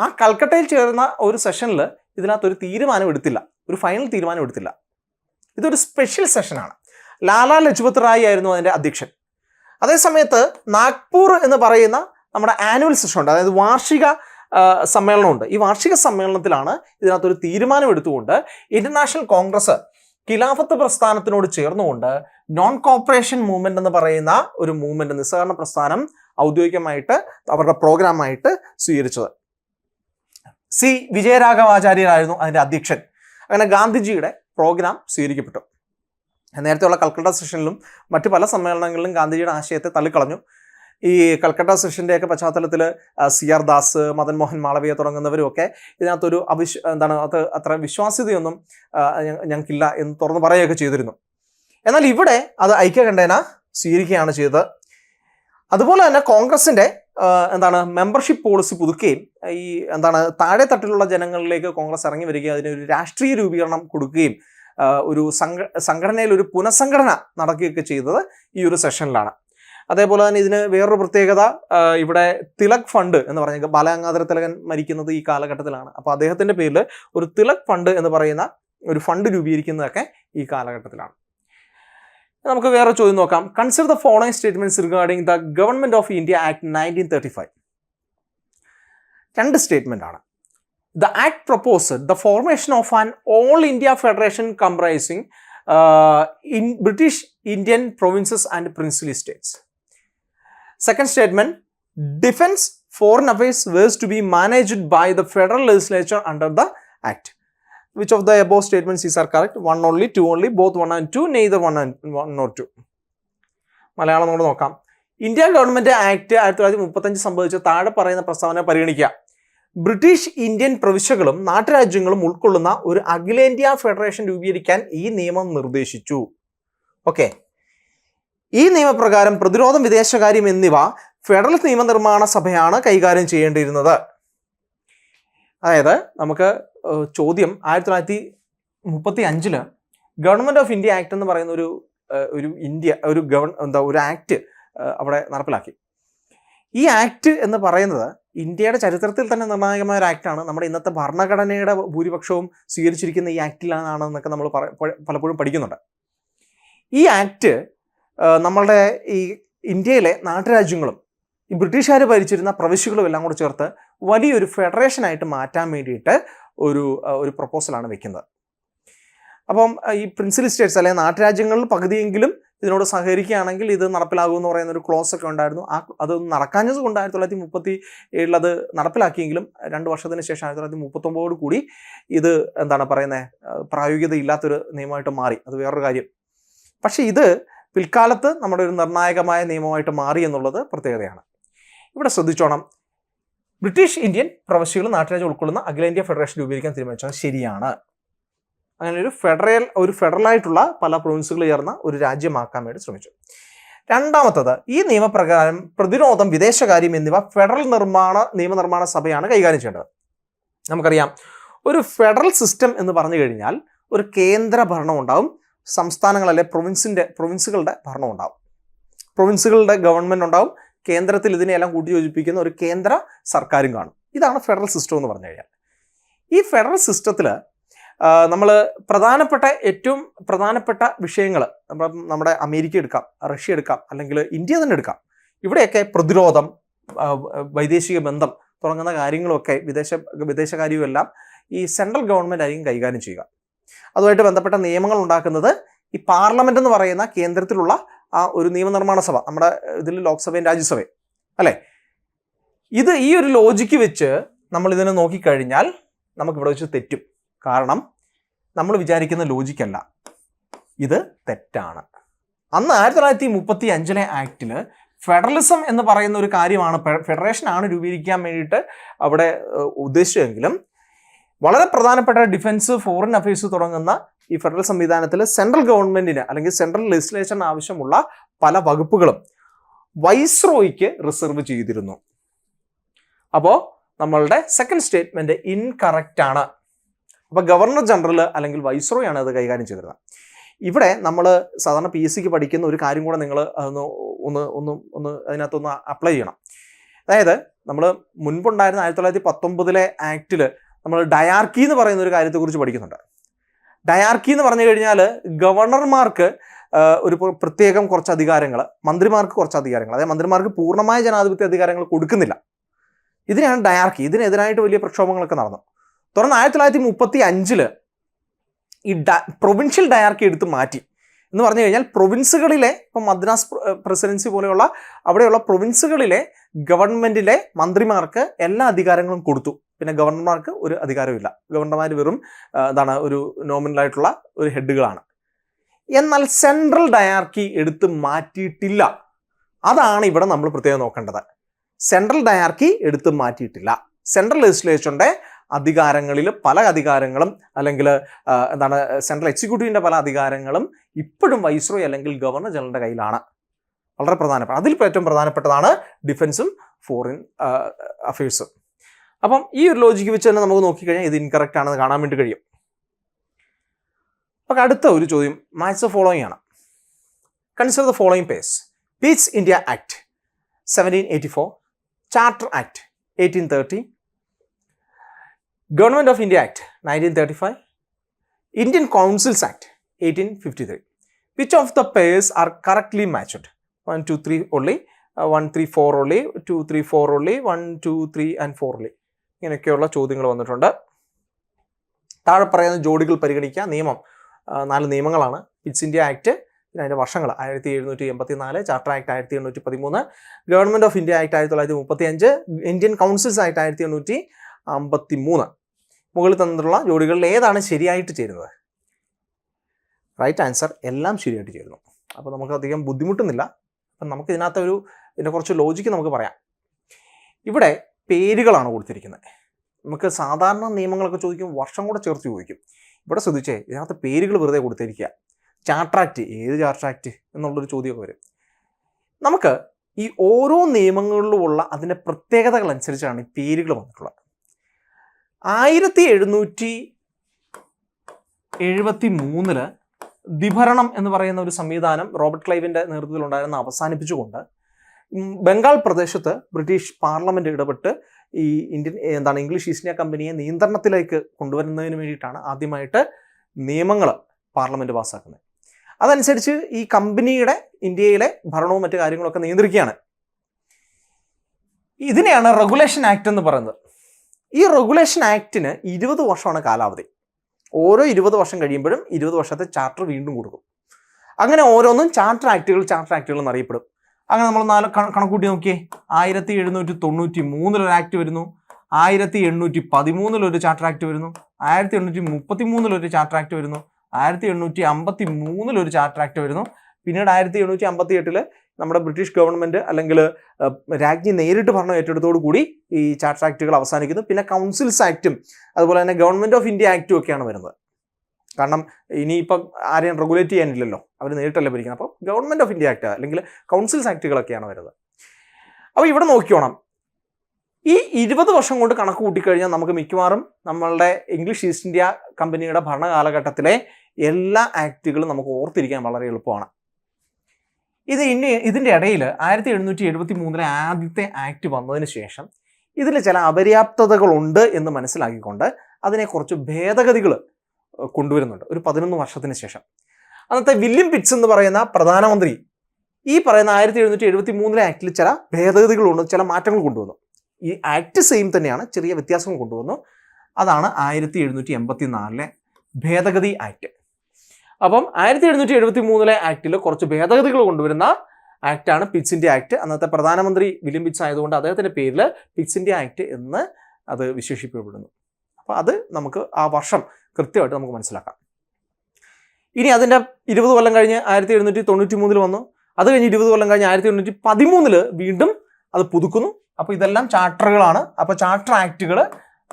ആ കൽക്കട്ടയിൽ ചേർന്ന ഒരു സെഷനിൽ ഇതിനകത്തൊരു തീരുമാനം എടുത്തില്ല, ഒരു ഫൈനൽ തീരുമാനം എടുത്തില്ല. ഇതൊരു സ്പെഷ്യൽ സെഷനാണ്. ലാലാ ലജ്പത് റായ് ആയിരുന്നു അതിൻ്റെ അധ്യക്ഷൻ. അതേസമയത്ത് നാഗ്പൂർ എന്ന് പറയുന്ന നമ്മുടെ ആനുവൽ സെഷൻ ഉണ്ട്, അതായത് വാർഷിക സമ്മേളനമുണ്ട്. ഈ വാർഷിക സമ്മേളനത്തിലാണ് ഇതിനകത്തൊരു തീരുമാനം എടുത്തുകൊണ്ട് ഇന്റർനാഷണൽ കോൺഗ്രസ് ഖിലാഫത്ത് പ്രസ്ഥാനത്തിനോട് ചേർന്നുകൊണ്ട് നോൺ കോപ്പറേഷൻ മൂവ്മെന്റ് എന്ന് പറയുന്ന ഒരു മൂവ്മെന്റ്, നിസ്സഹകരണ പ്രസ്ഥാനം ഔദ്യോഗികമായിട്ട് അവരുടെ പ്രോഗ്രാമായിട്ട് സ്വീകരിച്ചത്. സി വിജയരാഘവാചാര്യരായിരുന്നു അതിൻ്റെ അധ്യക്ഷൻ. അങ്ങനെ ഗാന്ധിജിയുടെ പ്രോഗ്രാം സ്വീകരിക്കപ്പെട്ടു. നേരത്തെയുള്ള കൽക്കട്ട സെഷനിലും മറ്റു പല സമ്മേളനങ്ങളിലും ഗാന്ധിജിയുടെ ആശയത്തെ തള്ളിക്കളഞ്ഞു. ഈ കൽക്കട്ട സെഷൻ്റെയൊക്കെ പശ്ചാത്തലത്തിൽ CR ദാസ്, മദൻ മോഹൻ മാളവ്യ തുടങ്ങുന്നവരും ഒക്കെ ഇതിനകത്തൊരു അത് അത്ര വിശ്വാസ്യതയൊന്നും ഞങ്ങൾക്കില്ല എന്ന് തുറന്നു പറയുകയൊക്കെ ചെയ്തിരുന്നു. എന്നാൽ ഇവിടെ അത് ഐക്യകണ്ഠേന സ്വീകരിക്കുകയാണ് ചെയ്തത്. അതുപോലെ തന്നെ കോൺഗ്രസിൻ്റെ മെമ്പർഷിപ്പ് പോളിസി പുതുക്കുകയും ഈ താഴെ തട്ടിലുള്ള ജനങ്ങളിലേക്ക് കോൺഗ്രസ് ഇറങ്ങി വരികയും അതിനൊരു രാഷ്ട്രീയ രൂപീകരണം കൊടുക്കുകയും ഒരു സംഘടനയിൽ ഒരു പുനഃസംഘടന നടക്കുകയൊക്കെ ചെയ്തത് ഈ ഒരു സെഷനിലാണ്. അതേപോലെ തന്നെ ഇതിന് വേറൊരു പ്രത്യേകത, ഇവിടെ തിലക് ഫണ്ട് എന്ന് പറഞ്ഞ ബാലഗംഗാധര തിലകൻ മരിക്കുന്നത് ഈ കാലഘട്ടത്തിലാണ്. അപ്പോൾ അദ്ദേഹത്തിന്റെ പേരിൽ ഒരു തിലക് ഫണ്ട് എന്ന് പറയുന്ന ഒരു ഫണ്ട് രൂപീകരിക്കുന്നതൊക്കെ ഈ കാലഘട്ടത്തിലാണ്. നമുക്ക് വേറെ ചോദ്യം നോക്കാം. Consider the following statements regarding the government of India act 1935. 2 statement ആണ്. The act proposed the formation of an all India federation comprising in British Indian provinces and princely states. Second statement, defense, foreign affairs was to be managed by the federal legislature under the act. Which of the above statements are correct? 1 only, 2 only, both 1 and 2, neither 1 nor 2. Malayalam നോട് നോക്കാം. India government act 1935 സംബന്ധിച്ച് താഴെ പറയുന്ന പ്രസ്താവന പരിഗണിക്കുക. British Indian പ്രവിശ്യകളും നാട്ടുരാജ്യങ്ങളും ഉൾക്കൊള്ളുന്ന ഒരു അഖിലേന്ത്യാ ഫെഡറേഷൻ രൂപീകരിക്കാൻ ഈ നിയമം നിർദ്ദേശിച്ചു. ഓക്കെ, ഈ നിയമപ്രകാരം പ്രതിരോധം, വിദേശകാര്യം എന്നിവ ഫെഡറൽ നിയമനിർമ്മാണ സഭയാണ് കൈകാര്യം ചെയ്യേണ്ടിയിരുന്നത്. അതായത് നമുക്ക് ചോദ്യം 1935 ഗവൺമെന്റ് ഓഫ് ഇന്ത്യ ആക്ട് എന്ന് പറയുന്ന ഒരു ആക്ട് അവിടെ നടപ്പിലാക്കി. ഈ ആക്ട് എന്ന് പറയുന്നത് ഇന്ത്യയുടെ ചരിത്രത്തിൽ തന്നെ നിർണായകമായ ഒരു ആക്ടാണ്. നമ്മുടെ ഇന്നത്തെ ഭരണഘടനയുടെ ഭൂരിപക്ഷവും സ്വീകരിച്ചിരിക്കുന്ന ഈ ആക്ടിലാണെന്നൊക്കെ നമ്മൾ പലപ്പോഴും പഠിക്കുന്നുണ്ട്. ഈ ആക്ട് നമ്മളുടെ ഈ ഇന്ത്യയിലെ നാട്ടുരാജ്യങ്ങളും ഈ ബ്രിട്ടീഷുകാർ ഭരിച്ചിരുന്ന പ്രവിശ്യകളും എല്ലാം കൂടെ ചേർത്ത് വലിയൊരു ഫെഡറേഷനായിട്ട് മാറ്റാൻ വേണ്ടിയിട്ട് ഒരു പ്രപ്പോസലാണ് വെക്കുന്നത്. അപ്പം ഈ പ്രിൻസിലി സ്റ്റേറ്റ്സ് അല്ലെങ്കിൽ നാട്ടുരാജ്യങ്ങളിൽ പകുതിയെങ്കിലും ഇതിനോട് സഹകരിക്കുകയാണെങ്കിൽ ഇത് നടപ്പിലാകുമെന്ന് പറയുന്ന ഒരു ക്ലോസ് ഒക്കെ ഉണ്ടായിരുന്നു. അത് നടക്കാഞ്ഞത് കൊണ്ട് 1937 അത് നടപ്പിലാക്കിയെങ്കിലും 2 വർഷത്തിന് ശേഷം 1939 കൂടി ഇത് പ്രായോഗികത ഇല്ലാത്തൊരു നിയമമായിട്ട് മാറി. അത് വേറൊരു കാര്യം. പക്ഷേ ഇത് പിൽക്കാലത്ത് നമ്മുടെ ഒരു നിർണായകമായ നിയമമായിട്ട് മാറി എന്നുള്ളത് പ്രത്യേകതയാണ്. ഇവിടെ ശ്രദ്ധിച്ചോണം, ബ്രിട്ടീഷ് ഇന്ത്യൻ പ്രവിശ്യകൾ നാട്ടുരാജ്യം ഉൾക്കൊള്ളുന്ന അഖിലേന്ത്യാ ഫെഡറേഷൻ രൂപീകരിക്കാൻ തീരുമാനിച്ചത് ശരിയാണ്. അങ്ങനെ ഒരു ഫെഡറലായിട്ടുള്ള പല പ്രൊവിൻസുകൾ ചേർന്ന ഒരു രാജ്യമാക്കാൻ വേണ്ടി ശ്രമിച്ചു. രണ്ടാമത്തത്, ഈ നിയമപ്രകാരം പ്രതിരോധം, വിദേശകാര്യം എന്നിവ ഫെഡറൽ നിയമനിർമ്മാണ സഭയാണ് കൈകാര്യം ചെയ്യേണ്ടത്. നമുക്കറിയാം, ഒരു ഫെഡറൽ സിസ്റ്റം എന്ന് പറഞ്ഞു കഴിഞ്ഞാൽ ഒരു കേന്ദ്ര ഭരണം ഉണ്ടാവും, സംസ്ഥാനങ്ങളല്ലെ പ്രൊവിൻസുകളുടെ ഭരണം ഉണ്ടാവും, പ്രൊവിൻസുകളുടെ ഗവൺമെന്റ് ഉണ്ടാവും, കേന്ദ്രത്തിൽ ഇതിനെയെല്ലാം കൂട്ടിയോജിപ്പിക്കുന്ന ഒരു കേന്ദ്ര സർക്കാരും കാണും. ഇതാണ് ഫെഡറൽ സിസ്റ്റം എന്ന് പറഞ്ഞു കഴിഞ്ഞാൽ. ഈ ഫെഡറൽ സിസ്റ്റത്തിൽ നമ്മൾ ഏറ്റവും പ്രധാനപ്പെട്ട വിഷയങ്ങൾ നമ്മുടെ അമേരിക്ക എടുക്കാം, റഷ്യ എടുക്കാം, അല്ലെങ്കിൽ ഇന്ത്യ തന്നെ എടുക്കാം. ഇവിടെയൊക്കെ പ്രതിരോധം, വൈദേശിക ബന്ധം തുടങ്ങുന്ന കാര്യങ്ങളൊക്കെ വിദേശകാര്യവുമെല്ലാം ഈ സെൻട്രൽ ഗവൺമെൻറ് ആയിരിക്കും കൈകാര്യം ചെയ്യുക. അതുമായിട്ട് ബന്ധപ്പെട്ട നിയമങ്ങൾ ഉണ്ടാക്കുന്നത് ഈ പാർലമെന്റ് എന്ന് പറയുന്ന കേന്ദ്രത്തിലുള്ള ആ ഒരു നിയമനിർമ്മാണ സഭ, നമ്മുടെ ഇതിൽ ലോക്സഭയും രാജ്യസഭയും അല്ലേ. ഈ ഒരു ലോജിക്ക് വെച്ച് നമ്മൾ ഇതിനെ നോക്കിക്കഴിഞ്ഞാൽ നമുക്കിവിടെ വെച്ച് തെറ്റും. കാരണം നമ്മൾ വിചാരിക്കുന്ന ലോജിക്കല്ല, ഇത് തെറ്റാണ്. അന്ന് 1935 ആക്ടിൽ ഫെഡറലിസം എന്ന് പറയുന്ന ഒരു കാര്യമാണ്, ഫെഡറേഷനാണ് രൂപീകരിക്കാൻ വേണ്ടിയിട്ട് അവിടെ ഉദ്ദേശിച്ചതെങ്കിലും വളരെ പ്രധാനപ്പെട്ട ഡിഫൻസ്, ഫോറിൻ അഫയേഴ്സ് തുടങ്ങുന്ന ഈ ഫെഡറൽ സംവിധാനത്തിൽ സെൻട്രൽ ഗവൺമെന്റിന് അല്ലെങ്കിൽ സെൻട്രൽ ലെജിസ്ലേച്ചറിന് ആവശ്യമുള്ള പല വകുപ്പുകളും വൈസ്രോയ്ക്ക് റിസർവ് ചെയ്തിരുന്നു. അപ്പോൾ നമ്മളുടെ സെക്കൻഡ് സ്റ്റേറ്റ്മെന്റ് ഇൻകറക്റ്റ് ആണ്. അപ്പോൾ ഗവർണർ ജനറൽ അല്ലെങ്കിൽ വൈസ്രോയ് ആണ് അത് കൈകാര്യം ചെയ്തിരുന്നത്. ഇവിടെ നമ്മൾ സാധാരണ PSCക്ക് പഠിക്കുന്ന ഒരു കാര്യം കൂടെ നിങ്ങൾ ഒന്ന് അതിനകത്തൊന്ന് അപ്ലൈ ചെയ്യണം. അതായത് നമ്മൾ മുൻപുണ്ടായിരുന്ന 1919 ആക്ടിൽ നമ്മൾ ഡയാർക്കി എന്ന് പറയുന്ന ഒരു കാര്യത്തെക്കുറിച്ച് പഠിക്കുന്നുണ്ട്. ഡയാർക്കി എന്ന് പറഞ്ഞു കഴിഞ്ഞാൽ ഗവർണർമാർക്ക് ഒരു പ്രത്യേകം കുറച്ച് അധികാരങ്ങൾ, മന്ത്രിമാർക്ക് കുറച്ച് അധികാരങ്ങൾ, അതായത് മന്ത്രിമാർക്ക് പൂർണ്ണമായ ജനാധിപത്യ അധികാരങ്ങൾ കൊടുക്കുന്നില്ല. ഇതിനാണ് ഡയാർക്കി. ഇതിനെതിരായിട്ട് വലിയ പ്രക്ഷോഭങ്ങളൊക്കെ നടന്നു. തുടർന്ന് 1935 ഈ പ്രൊവിൻഷ്യൽ ഡയാർക്കി എടുത്ത് മാറ്റി എന്ന് പറഞ്ഞു കഴിഞ്ഞാൽ പ്രൊവിൻസുകളിലെ, ഇപ്പം മദ്രാസ് പ്രസിഡൻസി പോലെയുള്ള അവിടെയുള്ള പ്രൊവിൻസുകളിലെ ഗവൺമെന്റിലെ മന്ത്രിമാർക്ക് എല്ലാ അധികാരങ്ങളും കൊടുത്തു. പിന്നെ ഗവർണർമാർക്ക് ഒരു അധികാരമില്ല. ഗവർണർമാർ വെറും ഒരു നോമിനലായിട്ടുള്ള ഒരു ഹെഡുകളാണ്. എന്നാൽ സെൻട്രൽ ഡയാർക്കി എടുത്ത് മാറ്റിയിട്ടില്ല. അതാണ് ഇവിടെ നമ്മൾ പ്രത്യേകം നോക്കേണ്ടത്. സെൻട്രൽ ഡയാർക്കി എടുത്ത് മാറ്റിയിട്ടില്ല. സെൻട്രൽ ലെജിസ്ലേച്ചറിന്റെ അധികാരങ്ങളിൽ പല അധികാരങ്ങളും അല്ലെങ്കിൽ സെൻട്രൽ എക്സിക്യൂട്ടീവിന്റെ പല അധികാരങ്ങളും ഇപ്പോഴും വൈസ്രോയ് അല്ലെങ്കിൽ ഗവർണർ ജനറലിന്റെ കയ്യിലാണ്. വളരെ പ്രധാനപ്പെട്ട, അതിൽ ഏറ്റവും പ്രധാനപ്പെട്ടതാണ് ഡിഫൻസും ഫോറിൻ അഫയേഴ്സും. അപ്പം ഈ ഒരു ലോജിക്ക് വെച്ച് തന്നെ നമുക്ക് നോക്കിക്കഴിഞ്ഞാൽ ഇത് ഇൻകറക്റ്റ് ആണെന്ന് കാണാൻ വേണ്ടി കഴിയും. അപ്പം അടുത്ത ഒരു ചോദ്യം മാച്ച് ദ ഫോളോയിങ് ആണ്. Consider the following pairs: Pitt's India act 1784, charter act 1830, government of India act 1935, Indian councils act 1853. Which of the pairs are correctly matched? 1, 2, 3 only, 1, 3, 4 only, 2, 3, 4 only, 1, 2, 3 and 4 only. ഇങ്ങനെയൊക്കെയുള്ള ചോദ്യങ്ങൾ വന്നിട്ടുണ്ട്. താഴെ പറയുന്ന ജോഡികൾ പരിഗണിക്കുക. നിയമം 4 നിയമങ്ങളാണ്. പിറ്റ്സ് ഇന്ത്യ ആക്ട്, അതിൻ്റെ വർഷങ്ങൾ 1784, charter act 1813, government of India act 1935, Indian councils act 1853. മുകളിൽ തന്നിട്ടുള്ള ജോഡികളിൽ ഏതാണ് ശരിയായിട്ട് ചേരുന്നത്? റൈറ്റ് ആൻസർ എല്ലാം ശരിയായിട്ട് ചേരുന്നു. അപ്പോൾ നമുക്ക് അധികം ബുദ്ധിമുട്ടുന്നില്ല. അപ്പം നമുക്ക് ഇതിൻ്റെ കുറച്ച് ലോജിക്ക് നമുക്ക് പറയാം. ഇവിടെ പേരുകളാണ് കൊടുത്തിരിക്കുന്നത്. നമുക്ക് സാധാരണ നിയമങ്ങളൊക്കെ ചോദിക്കും, വർഷം കൂടെ ചേർത്ത് ചോദിക്കും. ഇവിടെ ശ്രദ്ധിച്ചേ, ഇതിനകത്ത് പേരുകൾ വെറുതെ കൊടുത്തിരിക്കുക. ചാർട്ടർ ആക്ട്, ഏത് ചാർട്ടർ ആക്ട് എന്നുള്ളൊരു ചോദ്യമൊക്കെ വരും. നമുക്ക് ഈ ഓരോ നിയമങ്ങളിലുമുള്ള അതിൻ്റെ പ്രത്യേകതകൾ അനുസരിച്ചാണ് ഈ പേരുകൾ വന്നിട്ടുള്ളത്. 1773 ദ്വിഭരണം എന്ന് പറയുന്ന ഒരു സംവിധാനം റോബർട്ട് ക്ലൈവിൻ്റെ നേതൃത്വത്തിലുണ്ടായിരുന്ന അവസാനിപ്പിച്ചുകൊണ്ട് ബംഗാൾ പ്രദേശത്ത് ബ്രിട്ടീഷ് പാർലമെന്റ് ഇടപെട്ട് ഈ ഇംഗ്ലീഷ് ഈസ്റ്റ് ഇന്ത്യ കമ്പനിയെ നിയന്ത്രണത്തിലേക്ക് കൊണ്ടുവരുന്നതിന് വേണ്ടിയിട്ടാണ് ആദ്യമായിട്ട് നിയമങ്ങൾ പാർലമെന്റ് പാസ്സാക്കുന്നത്. അതനുസരിച്ച് ഈ കമ്പനിയുടെ ഇന്ത്യയിലെ ഭരണവും മറ്റു കാര്യങ്ങളൊക്കെ നിയന്ത്രിക്കുകയാണ്. ഇതിനെയാണ് റെഗുലേഷൻ ആക്ട് എന്ന് പറയുന്നത്. ഈ റെഗുലേഷൻ ആക്ടിന് 20 വർഷമാണ് കാലാവധി. ഓരോ 20 വർഷം കഴിയുമ്പോഴും 20 വർഷത്തെ ചാർട്ടർ വീണ്ടും കൊടുക്കും. അങ്ങനെ ഓരോന്നും ചാർട്ടർ ആക്ടുകൾ എന്നറിയപ്പെടും. അങ്ങനെ നമ്മൾ കണക്കൂട്ടി നോക്കിയേ. 1793 ഒരു ആക്ട് വരുന്നു, 1813 ഒരു ചാർട്ടർ ആക്ട് വരുന്നു, 1833 ഒരു ചാർട്ടർ ആക്ട് വരുന്നു, 1853 ഒരു ചാർട്ടർ ആക്ട് വരുന്നു. പിന്നീട് 1858 നമ്മുടെ ബ്രിട്ടീഷ് ഗവൺമെന്റ് അല്ലെങ്കിൽ രാജ്ഞി നേരിട്ട് ഭരണം ഏറ്റെടുത്തോടു കൂടി ഈ ചാർട്ടർ ആക്ടുകൾ അവസാനിക്കുന്നു. പിന്നെ കൗൺസിൽസ് ആക്റ്റും അതുപോലെ തന്നെ ഗവൺമെന്റ് ഓഫ് ഇന്ത്യ ആക്റ്റും ഒക്കെയാണ് വരുന്നത്. കാരണം ഇനിയിപ്പം ആരെയും റെഗുലേറ്റ് ചെയ്യാനില്ലല്ലോ, അവർ നേരിട്ടല്ലേ ഭരിക്കുന്നത്. അപ്പോൾ ഗവൺമെന്റ് ഓഫ് ഇന്ത്യ ആക്ട് അല്ലെങ്കിൽ കൗൺസിൽസ് ആക്ടുകളൊക്കെയാണ് വരുന്നത്. അപ്പോൾ ഇവിടെ നോക്കിയോണം, ഈ 20 വർഷം കൊണ്ട് കണക്ക് കൂട്ടിക്കഴിഞ്ഞാൽ നമുക്ക് മിക്കവാറും നമ്മളുടെ ഇംഗ്ലീഷ് ഈസ്റ്റ് ഇന്ത്യ കമ്പനിയുടെ ഭരണകാലഘട്ടത്തിലെ എല്ലാ ആക്ടുകളും നമുക്ക് ഓർത്തിരിക്കാൻ വളരെ എളുപ്പമാണ്. ഇതിൻ്റെ ഇടയിൽ 1773 ആദ്യത്തെ ആക്ട് വന്നതിന് ശേഷം ഇതിൽ ചില അപര്യാപ്തതകളുണ്ട് എന്ന് മനസ്സിലാക്കിക്കൊണ്ട് അതിനെ കുറച്ച് ഭേദഗതികൾ കൊണ്ടുവരുന്നുണ്ട് ഒരു 11 വർഷത്തിന് ശേഷം. അന്നത്തെ വില്യം പിറ്റ്സ് എന്ന് പറയുന്ന പ്രധാനമന്ത്രി ഈ പറയുന്ന 1773 ആക്ടിൽ ചില ഭേദഗതികളുണ്ട്, ചില മാറ്റങ്ങൾ കൊണ്ടുവന്നു. ഈ ആക്ട് സെയിം തന്നെയാണ്, ചെറിയ വ്യത്യാസങ്ങൾ കൊണ്ടുവന്നു. അതാണ് 1784 ഭേദഗതി ആക്ട്. അപ്പം 1773 ആക്ടിൽ കുറച്ച് ഭേദഗതികൾ കൊണ്ടുവരുന്ന ആക്ടാണ് പിറ്റ്സ് ഇന്ത്യ ആക്ട്. അന്നത്തെ പ്രധാനമന്ത്രി വില്യം പിറ്റ്സ് ആയതുകൊണ്ട് അദ്ദേഹത്തിൻ്റെ പേരിൽ പിറ്റ്സ് ഇന്ത്യ ആക്ട് എന്ന് അത് വിശേഷിപ്പിക്കപ്പെടുന്നു. അപ്പോൾ അത് നമുക്ക് ആ വർഷം കൃത്യമായിട്ട് നമുക്ക് മനസ്സിലാക്കാം. ഇനി അതിൻ്റെ 20 കൊല്ലം കഴിഞ്ഞ് 1793 വന്നു. അത് കഴിഞ്ഞ് 20 കൊല്ലം കഴിഞ്ഞ് 1813 വീണ്ടും അത് പുതുക്കുന്നു. അപ്പോൾ ഇതെല്ലാം ചാർട്ടറുകളാണ്. അപ്പോൾ ചാർട്ടർ ആക്ടുകൾ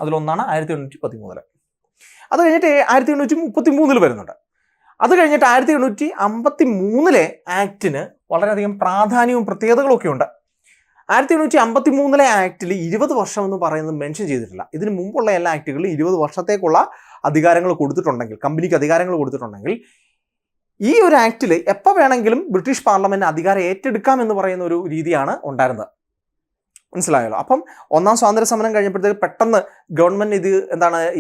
അതിലൊന്നാണ് 1813. അത് കഴിഞ്ഞിട്ട് 1833 വരുന്നുണ്ട്. അത് കഴിഞ്ഞിട്ട് 1853 ആക്ടിന് വളരെയധികം പ്രാധാന്യവും പ്രത്യേകതകളും ഒക്കെ ഉണ്ട്. 1853 ആക്ടിൽ 20 വർഷം എന്ന് പറയുന്നത് മെൻഷൻ ചെയ്തിട്ടില്ല. ഇതിന് മുമ്പുള്ള എല്ലാ ആക്ടുകളിലും 20 വർഷത്തേക്കുള്ള അധികാരങ്ങൾ കൊടുത്തിട്ടുണ്ടെങ്കിൽ, കമ്പനിക്ക് അധികാരങ്ങൾ കൊടുത്തിട്ടുണ്ടെങ്കിൽ, ഈ ഒരു ആക്ടിൽ എപ്പോൾ വേണമെങ്കിലും ബ്രിട്ടീഷ് പാർലമെന്റ് അധികാരം ഏറ്റെടുക്കാം എന്ന് പറയുന്ന ഒരു രീതിയാണ് ഉണ്ടായിരുന്നത്. മനസ്സിലായല്ലോ. അപ്പം ഒന്നാം സ്വാതന്ത്ര്യ സമരം കഴിഞ്ഞപ്പോഴത്തേക്ക് പെട്ടെന്ന് ഗവൺമെന്റ്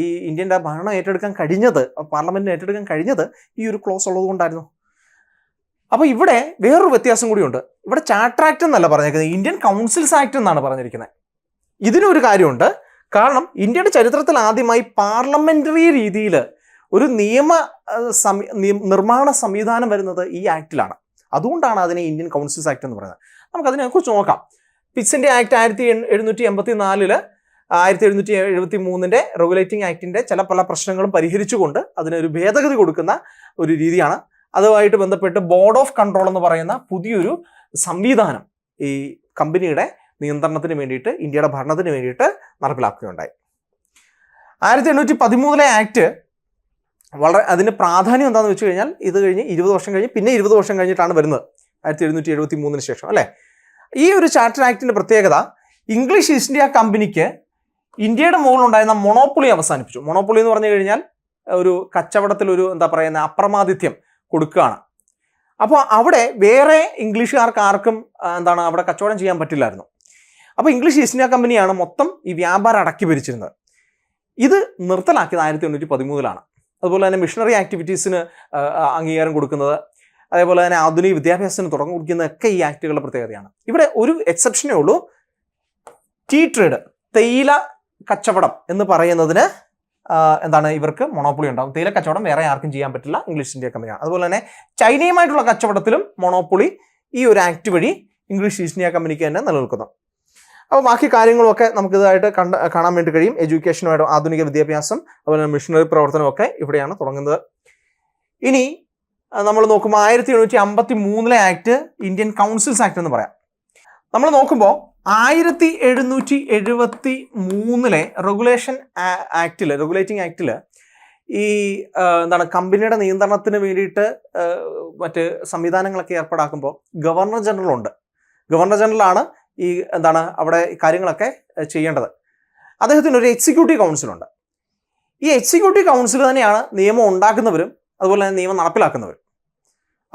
ഈ ഇന്ത്യൻ്റെ ഭരണം ഏറ്റെടുക്കാൻ കഴിഞ്ഞത്, പാർലമെന്റിന് ഏറ്റെടുക്കാൻ കഴിഞ്ഞത് ഈ ഒരു ക്ലോസ് ഉള്ളത് കൊണ്ടായിരുന്നു. അപ്പോൾ ഇവിടെ വേറൊരു വ്യത്യാസം കൂടിയുണ്ട്. ഇവിടെ ചാർട്ടർ ആക്ട് എന്നല്ല പറഞ്ഞിരിക്കുന്നത്, ഇന്ത്യൻ കൗൺസിൽസ് ആക്ട് എന്നാണ് പറഞ്ഞിരിക്കുന്നത്. ഇതിനൊരു കാര്യമുണ്ട്. കാരണം ഇന്ത്യയുടെ ചരിത്രത്തിൽ ആദ്യമായി പാർലമെന്ററി രീതിയിൽ ഒരു നിർമ്മാണ സംവിധാനം വരുന്നത് ഈ ആക്ടിലാണ്. അതുകൊണ്ടാണ് അതിനെ ഇന്ത്യൻ കൗൺസിൽസ് ആക്ട് എന്ന് പറയുന്നത്. നമുക്കതിനെക്കുറിച്ച് നോക്കാം. പിറ്റ്സ് ഇന്ത്യ ആക്ട് 1774 1773 റെഗുലേറ്റിംഗ് ആക്ടിൻ്റെ പല പ്രശ്നങ്ങളും പരിഹരിച്ചുകൊണ്ട് അതിനൊരു ഭേദഗതി കൊടുക്കുന്ന ഒരു രീതിയാണ്. അതുമായിട്ട് ബന്ധപ്പെട്ട് ബോർഡ് ഓഫ് കൺട്രോൾ എന്ന് പറയുന്ന പുതിയൊരു സംവിധാനം ഈ കമ്പനിയുടെ നിയന്ത്രണത്തിന് വേണ്ടിയിട്ട്, ഇന്ത്യയുടെ ഭരണത്തിന് വേണ്ടിയിട്ട് നടപ്പിലാക്കുകയുണ്ടായി. 1813 ആക്ട് അതിന് പ്രാധാന്യം എന്താണെന്ന് വെച്ച് കഴിഞ്ഞാൽ ഇത് കഴിഞ്ഞ് 20 വർഷം കഴിഞ്ഞ് പിന്നെ 20 വർഷം കഴിഞ്ഞിട്ടാണ് വരുന്നത് 1773 ശേഷം അല്ലേ. ഈ ഒരു ചാർട്ടർ ആക്ടിൻ്റെ പ്രത്യേകത ഇംഗ്ലീഷ് ഈസ്റ്റ് ഇന്ത്യ കമ്പനിക്ക് ഇന്ത്യയുടെ മുകളിലുണ്ടായിരുന്ന മൊണോപ്പൊളി അവസാനിപ്പിച്ചു. മൊണോപ്പൊളി എന്ന് പറഞ്ഞു കഴിഞ്ഞാൽ ഒരു കച്ചവടത്തിലൊരു അപ്രമാദിത്യം കൊടുക്കുകയാണ്. അപ്പോൾ അവിടെ വേറെ ഇംഗ്ലീഷുകാർക്ക് ആർക്കും അവിടെ കച്ചവടം ചെയ്യാൻ പറ്റില്ലായിരുന്നു. അപ്പോൾ ഇംഗ്ലീഷ് ഈസ്റ്റ് ഇന്ത്യ കമ്പനിയാണ് മൊത്തം ഈ വ്യാപാരം അടക്കി ഭരിച്ചിരുന്നത്. ഇത് നിർത്തലാക്കിയത് 1813 അതുപോലെ തന്നെ മിഷണറി ആക്ടിവിറ്റീസിന് അംഗീകാരം കൊടുക്കുന്നത്, അതേപോലെ തന്നെ ആധുനിക വിദ്യാഭ്യാസത്തിന് തുടക്കം കുറിക്കുന്നതൊക്കെ ഈ ആക്ടുകളുടെ പ്രത്യേകതയാണ്. ഇവിടെ ഒരു എക്സെപ്ഷനേ ഉള്ളൂ. ടീ ട്രേഡ്, തേയില കച്ചവടം എന്ന് പറയുന്നതിന് ഇവർക്ക് മൊണോപ്പൊളി ഉണ്ടാകും. തേയില കച്ചവടം വേറെ ആർക്കും ചെയ്യാൻ പറ്റില്ല, ഇംഗ്ലീഷ് ഇന്ത്യ കമ്പനിയാണ്. അതുപോലെ തന്നെ ചൈനയുമായിട്ടുള്ള കച്ചവടത്തിലും മൊണോപ്പൊളി ഈ ഒരു ആക്ട് വഴി ഇംഗ്ലീഷ് ഈസ്റ്റ് ഇന്ത്യ കമ്പനിക്ക് തന്നെ നിലനിൽക്കുന്നു. അപ്പോൾ ബാക്കി കാര്യങ്ങളുമൊക്കെ നമുക്കിതായിട്ട് കാണാൻ വേണ്ടി കഴിയും. എഡ്യൂക്കേഷനുമായിട്ട് ആധുനിക വിദ്യാഭ്യാസം, അതുപോലെ മിഷണറി പ്രവർത്തനമൊക്കെ ഇവിടെയാണ് തുടങ്ങുന്നത്. ഇനി നമ്മൾ നോക്കുമ്പോൾ 1753 ആക്ട് ഇന്ത്യൻ കൗൺസിൽസ് ആക്ട് എന്ന് പറയാം. നമ്മൾ നോക്കുമ്പോൾ 1773 റെഗുലേറ്റിംഗ് ആക്ടിൽ ഈ കമ്പനിയുടെ നിയന്ത്രണത്തിന് വേണ്ടിയിട്ട് മറ്റ് സംവിധാനങ്ങളൊക്കെ ഏർപ്പാടാക്കുമ്പോൾ ഗവർണർ ജനറൽ ഉണ്ട്. ഗവർണർ ജനറലാണ് ഈ അവിടെ കാര്യങ്ങളൊക്കെ ചെയ്യേണ്ടത്. അദ്ദേഹത്തിന് ഒരു എക്സിക്യൂട്ടീവ് കൗൺസിലുണ്ട്. ഈ എക്സിക്യൂട്ടീവ് കൗൺസിൽ തന്നെയാണ് നിയമം ഉണ്ടാക്കുന്നവരും അതുപോലെ തന്നെ നിയമം നടപ്പിലാക്കുന്നവരും.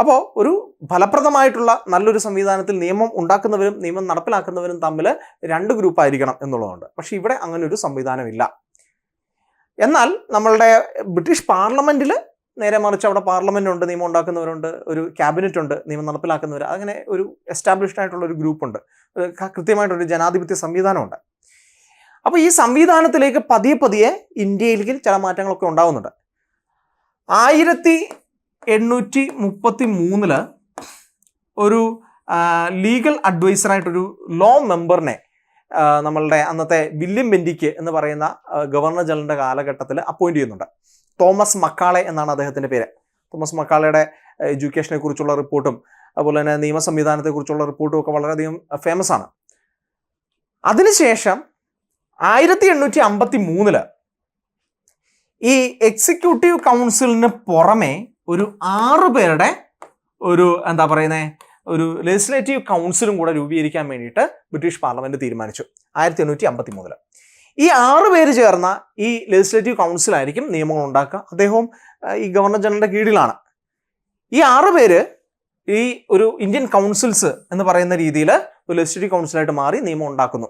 അപ്പോൾ ഒരു ഫലപ്രദമായിട്ടുള്ള നല്ലൊരു സംവിധാനത്തിൽ നിയമം ഉണ്ടാക്കുന്നവരും നിയമം നടപ്പിലാക്കുന്നവരും തമ്മിൽ 2 ഗ്രൂപ്പായിരിക്കണം എന്നുള്ളതുണ്ട്. പക്ഷേ ഇവിടെ അങ്ങനെ ഒരു സംവിധാനമില്ല. എന്നാൽ നമ്മളുടെ ബ്രിട്ടീഷ് പാർലമെന്റിൽ നേരെ മറിച്ച് അവിടെ പാർലമെന്റ് ഉണ്ട്, നിയമം ഉണ്ടാക്കുന്നവരുണ്ട്, ഒരു ക്യാബിനറ്റ് ഉണ്ട്, നിയമം നടപ്പിലാക്കുന്നവർ, അങ്ങനെ ഒരു എസ്റ്റാബ്ലിഷ്ഡ് ആയിട്ടുള്ള ഒരു ഗ്രൂപ്പുണ്ട്, കൃത്യമായിട്ടൊരു ജനാധിപത്യ സംവിധാനമുണ്ട്. അപ്പോൾ ഈ സംവിധാനത്തിലേക്ക് പതിയെ ഇന്ത്യയിലേക്ക് ചില മാറ്റങ്ങളൊക്കെ ഉണ്ടാകുന്നുണ്ട്. 1833 ഒരു ലീഗൽ അഡ്വൈസറായിട്ടൊരു ലോ മെമ്പറിനെ നമ്മളുടെ അന്നത്തെ വില്യം ബെന്റിക്ക് എന്ന് പറയുന്ന ഗവർണർ ജനറലിൻ്റെ കാലഘട്ടത്തിൽ അപ്പോയിന്റ് ചെയ്യുന്നുണ്ട്. തോമസ് മക്കാളെ എന്നാണ് അദ്ദേഹത്തിൻ്റെ പേര്. തോമസ് മക്കാളയുടെ എഡ്യൂക്കേഷനെ കുറിച്ചുള്ള റിപ്പോർട്ടും അതുപോലെ തന്നെ നിയമ സംവിധാനത്തെക്കുറിച്ചുള്ള റിപ്പോർട്ടും ഒക്കെ വളരെയധികം ഫേമസ് ആണ്. അതിനുശേഷം 1853 ഈ എക്സിക്യൂട്ടീവ് കൗൺസിലിന് പുറമെ ഒരു 6 പേരുടെ ഒരു ലെജിസ്ലേറ്റീവ് കൗൺസിലും കൂടെ രൂപീകരിക്കാൻ വേണ്ടിയിട്ട് ബ്രിട്ടീഷ് പാർലമെന്റ് തീരുമാനിച്ചു 1853. ഈ 6 പേര് ചേർന്ന ഈ ലെജിസ്ലേറ്റീവ് കൗൺസിലായിരിക്കും നിയമങ്ങൾ ഉണ്ടാക്കുക. അദ്ദേഹവും ഈ ഗവർണർ ജനറലിന്റെ കീഴിലാണ്. ഈ 6 പേര് ഈ ഒരു ഇന്ത്യൻ കൗൺസിൽസ് എന്ന് പറയുന്ന രീതിയിൽ ഒരു ലെജിസ്ലേറ്റീവ് കൗൺസിലായിട്ട് മാറി നിയമം ഉണ്ടാക്കുന്നു.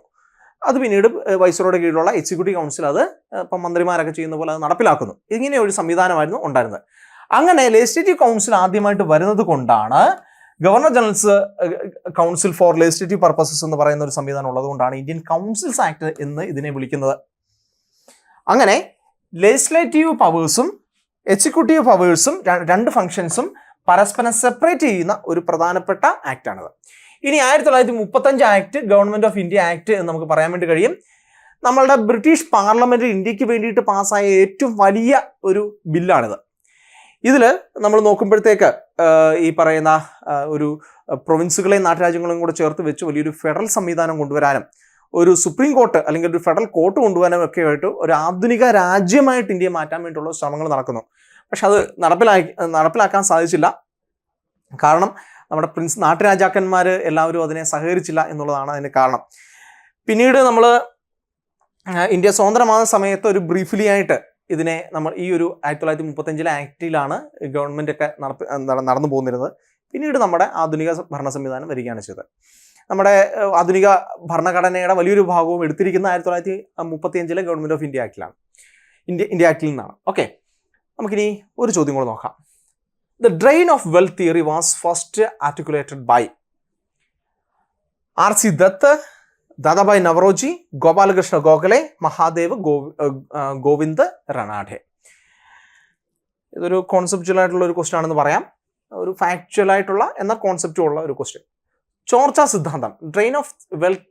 അത് പിന്നീട് വൈസ്രോയുടെ കീഴിലുള്ള എക്സിക്യൂട്ടീവ് കൗൺസിൽ അത് ഇപ്പം മന്ത്രിമാരൊക്കെ ചെയ്യുന്ന പോലെ അത് നടപ്പിലാക്കുന്നു. ഇങ്ങനെ ഒരു സംവിധാനമായിരുന്നു ഉണ്ടായിരുന്നത്. അങ്ങനെ ലെജിസ്ലേറ്റീവ് കൗൺസിൽ ആദ്യമായിട്ട് വരുന്നത് കൊണ്ടാണ് governor general's council for legislative purposes എന്ന് പറയുന്ന ഒരു സംവിധാനം ഉള്ളതുകൊണ്ടാണ് ഇന്ത്യൻ കൗൺസിൽസ് ആക്ട് എന്ന് ഇതിനെ വിളിക്കുന്നത്. അങ്ങനെ ലെജിസ്ലേറ്റീവ് പവേഴ്സും എക്സിക്യൂട്ടീവ് പവേഴ്സും രണ്ട് ഫംഗ്ഷൻസും പരസ്പരം സെപ്പറേറ്റ് ചെയ്യുന്ന ഒരു പ്രധാനപ്പെട്ട ആക്ടാണിത്. ഇനി 1935 act, government of India act എന്ന് നമുക്ക് പറയാൻ വേണ്ടി കഴിയും. നമ്മളുടെ ബ്രിട്ടീഷ് പാർലമെന്റ് ഇന്ത്യക്ക് വേണ്ടിയിട്ട് പാസ്സായ ഏറ്റവും വലിയ ഒരു ബില്ലാണിത്. ഇതിൽ നമ്മൾ നോക്കുമ്പോഴത്തേക്ക് ഈ പറയുന്ന ഒരു പ്രൊവിൻസുകളെയും നാട്ടുരാജ്യങ്ങളെയും കൂടെ ചേർത്ത് വെച്ച് വലിയൊരു ഫെഡറൽ സംവിധാനം കൊണ്ടുവരാനും ഒരു സുപ്രീം കോർട്ട് അല്ലെങ്കിൽ ഒരു ഫെഡറൽ കോർട്ട് കൊണ്ടുവരാനും ഒക്കെ ആയിട്ട് ഒരു ആധുനിക രാജ്യമായിട്ട് ഇന്ത്യയെ മാറ്റാൻ വേണ്ടിയുള്ള ശ്രമങ്ങൾ നടക്കുന്നു. പക്ഷെ അത് നടപ്പിലാക്കാൻ സാധിച്ചില്ല. കാരണം നമ്മുടെ നാട്ടുരാജാക്കന്മാർ എല്ലാവരും അതിനെ സഹകരിച്ചില്ല എന്നുള്ളതാണ് അതിന് കാരണം. പിന്നീട് നമ്മൾ ഇന്ത്യ സ്വതന്ത്രമാകുന്ന സമയത്ത് ഒരു ബ്രീഫ്ലി ആയിട്ട് ഇതിനെ നമ്മൾ ഈ ഒരു 1935 ആക്ടിലാണ് ഗവൺമെന്റ് ഒക്കെ നടന്നു പോകുന്നിരുന്നത്. പിന്നീട് നമ്മുടെ ആധുനിക ഭരണ സംവിധാനം വരികയാണ് ചെയ്തത്. നമ്മുടെ ആധുനിക ഭരണഘടനയുടെ വലിയൊരു ഭാഗവും എടുത്തിരിക്കുന്ന 1935 ഗവൺമെന്റ് ഓഫ് ഇന്ത്യ ആക്ടിലാണ്, ഇന്ത്യ ആക്ടിൽ നിന്നാണ്. ഓക്കെ, നമുക്കിനി ഒരു ചോദ്യം കൂടെ നോക്കാം. The drain of wealth theory was first articulated by R.C. Dutt, Dadabhai Naoroji, Gopalakrishna Gokhale, Mahadev Govind Ranade. ഇതൊരു കോൺസെപ്റ്റുവൽ ആയിട്ടുള്ള ഒരു ക്വസ്റ്റ്യൻ ആണെന്ന് പറയാം. ഒരു ഫാക്ച്വൽ ആയിട്ടുള്ള എന്നാൽ കോൺസെപ്റ്റും ഉള്ള ഒരു ക്വസ്റ്റ്യൻ. ചോർച്ച സിദ്ധാന്തം, ഡ്രെയിൻ ഓഫ് വെൽത്ത്